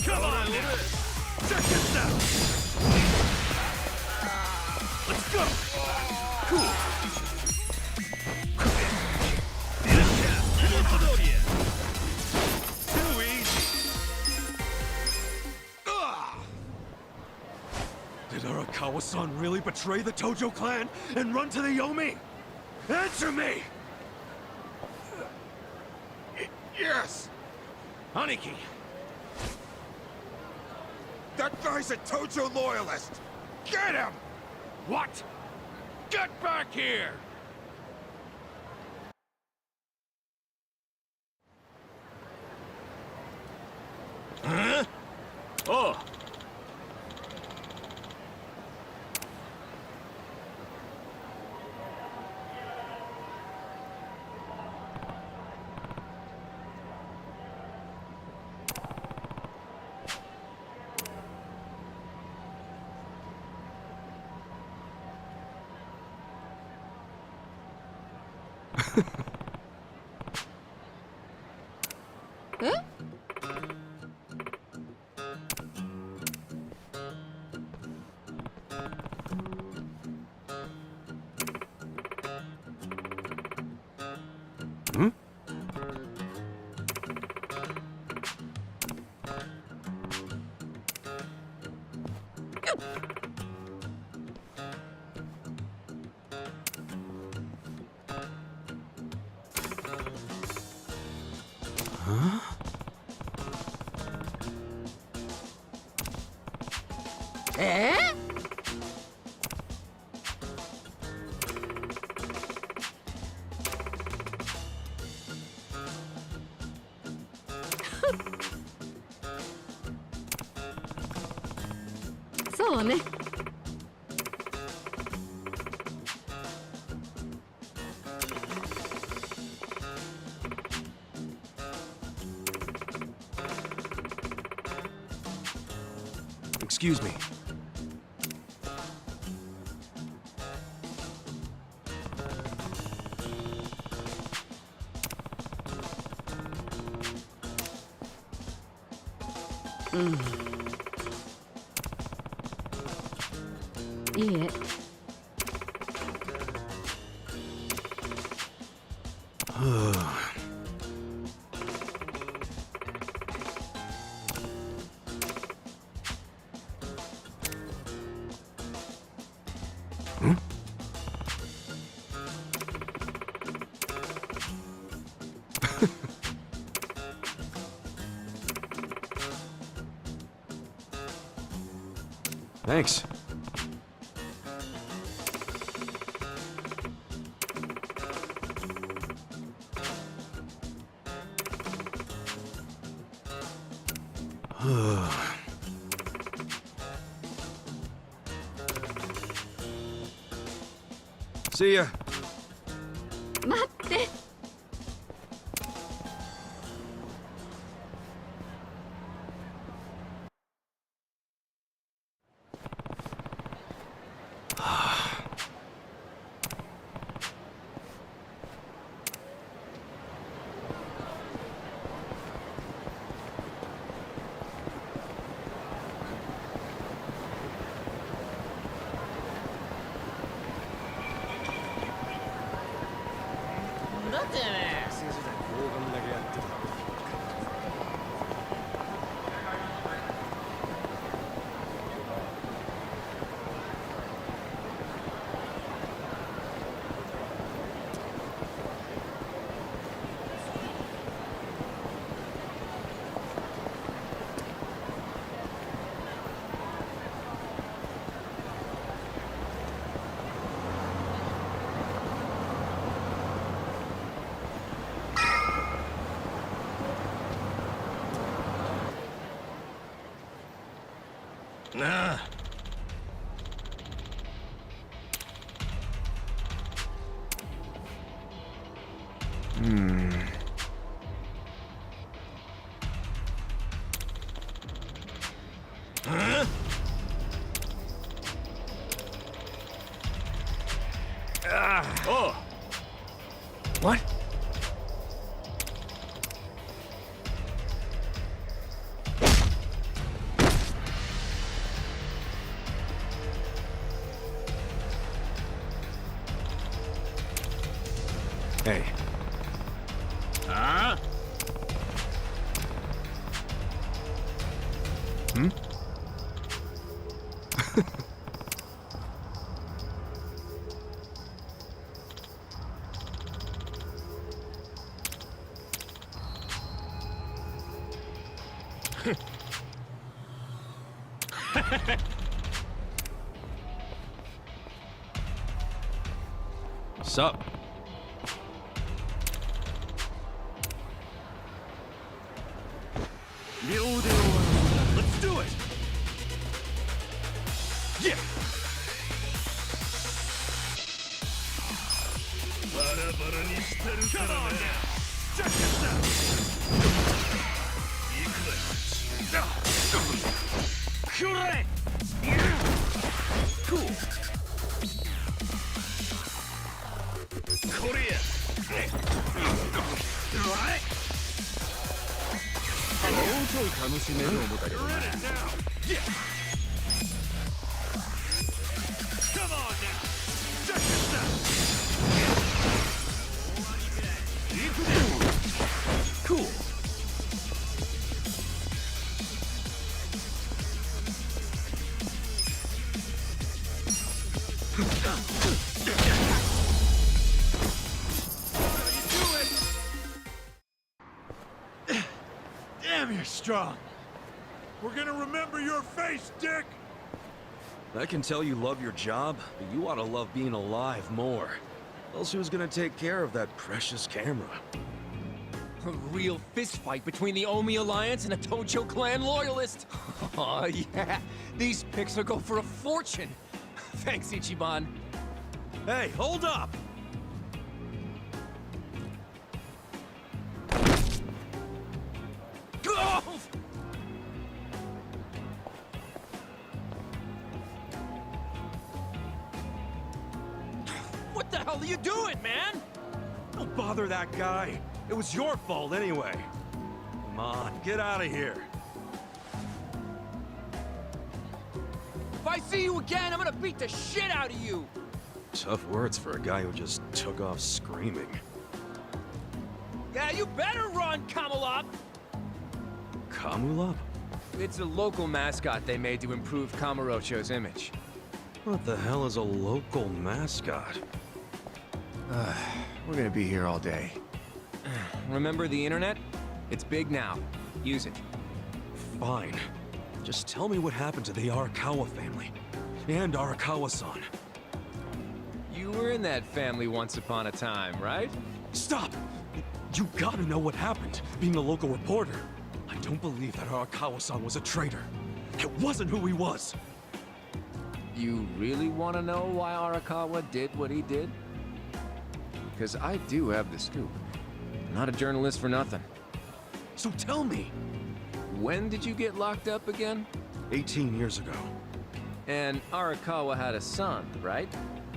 S3: Come on now! Check this out! Let's go! Cool! Too easy! Did Arakawa-san really betray the Tojo clan and run to the Yomi? Answer me! Yes! Aniki! That guy's a Tojo loyalist! Get him! What? Get back here! Huh? Oh!
S5: Huh?
S1: Hmm? Huh?
S5: Eh?そうね。
S1: Excuse me.
S5: Mm. いいえ。
S1: Thanks. See ya.
S5: 待って。
S10: だってね、学生時代砲丸だけやってた。Nah. Huh? Oh. What?
S1: Hey.
S10: Huh?
S1: Hmm? Sup?
S3: Let's do it! Yeah! Come on now! Check this out! Cool! Korea! Right? You're in it now! Yeah! Come on now! Check this out! Cool!
S10: Damn, you're strong. We're gonna remember your face, Dick!
S1: I can tell you love your job, but you ought to love being alive more. Else who's gonna take care of that precious camera?
S8: A real fistfight between the Omi Alliance and a Tojo clan loyalist. Oh, yeah. These pics will go for a fortune. Thanks, Ichiban.
S1: Hey, hold up!
S8: Go! What the hell are you doing, man?
S3: Don't bother that guy. It was your fault anyway. Come on, get out of here.
S8: If I see you again, I'm gonna beat the shit out of you!
S1: Tough words for a guy who just took off screaming.
S8: Yeah, you better run, Kamalop!
S1: Kamulop?
S8: It's a local mascot they made to improve Kamurocho's image.
S1: What the hell is a local mascot?
S8: We're gonna be here all day. Remember the internet? It's big now. Use it.
S1: Fine. Just tell me what happened to the Arakawa family. And Arakawa-san.
S8: You were in that family once upon a time, right?
S3: Stop! You gotta know what happened, being a local reporter. I don't believe that Arakawa-san was a traitor. It wasn't who he was.
S8: You really want to know why Arakawa did what he did? Because I do have the scoop. I'm not a journalist for nothing.
S3: So tell me.
S8: When did you get locked up again?
S1: 18 years ago.
S8: And Arakawa had a son, right?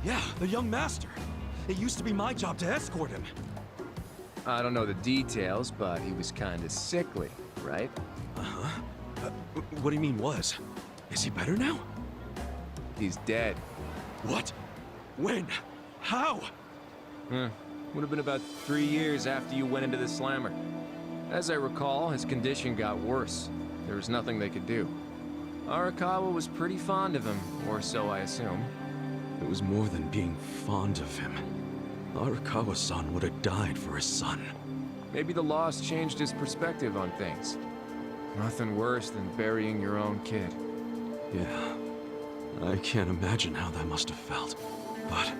S3: Yeah, the young master. It used to be my job to escort him.
S8: I don't know the details, but he was kind of sickly, right?
S1: Uh-huh. What do you mean was? Is he better now?
S8: He's dead.
S3: What? When? How?
S8: Would have been about 3 years after you went into the slammer. As I recall, his condition got worse. There was nothing they could do. Arakawa was pretty fond of him, or so I assume.
S1: It was more than being fond of him. Arakawa-san would have died for his son.
S8: Maybe the loss changed his perspective on things. Nothing worse than burying your own kid.
S1: Yeah. I can't imagine how that must have felt. But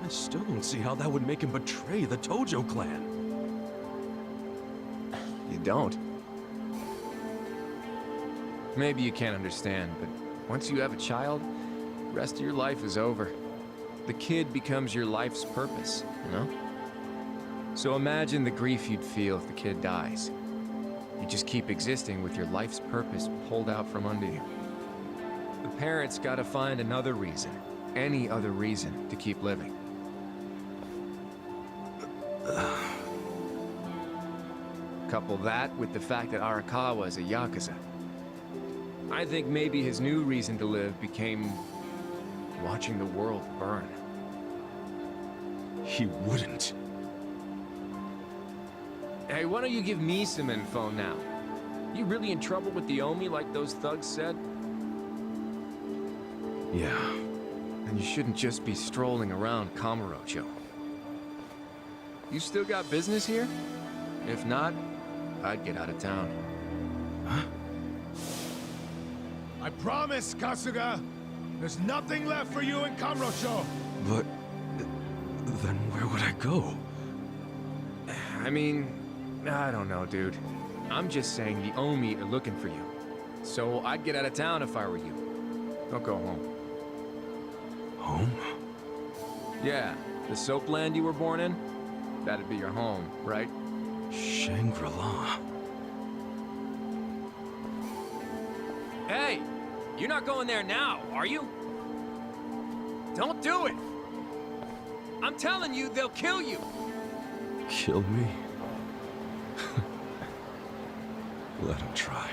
S1: I still don't see how that would make him betray the Tojo clan.
S8: You don't? Maybe you can't understand, but once you have a child, the rest of your life is over. The kid becomes your life's purpose, you know? So imagine the grief you'd feel if the kid dies. You just keep existing with your life's purpose pulled out from under you. The parents gotta find another reason, any other reason, to keep living. Couple that with the fact that Arakawa is a Yakuza. I think maybe his new reason to live became watching the world burn.
S1: He wouldn't.
S8: Hey, why don't you give me some info now? You really in trouble with the Omi like those thugs said?
S1: Yeah.
S8: And you shouldn't just be strolling around Kamurocho. You still got business here? If not, I'd get out of town.
S1: Huh?
S10: I promise, Kasuga! There's nothing left for you in Kamurocho!
S1: But... then where would I go?
S8: I mean, I don't know, dude. I'm just saying the Omi are looking for you. So I'd get out of town if I were you. Don't go home.
S1: Home?
S8: Yeah, the soapland you were born in? That'd be your home, right?
S1: Shangri-La.
S8: Hey! You're not going there now, are you? Don't do it! I'm telling you, they'll kill you!
S1: Kill me? Let him try.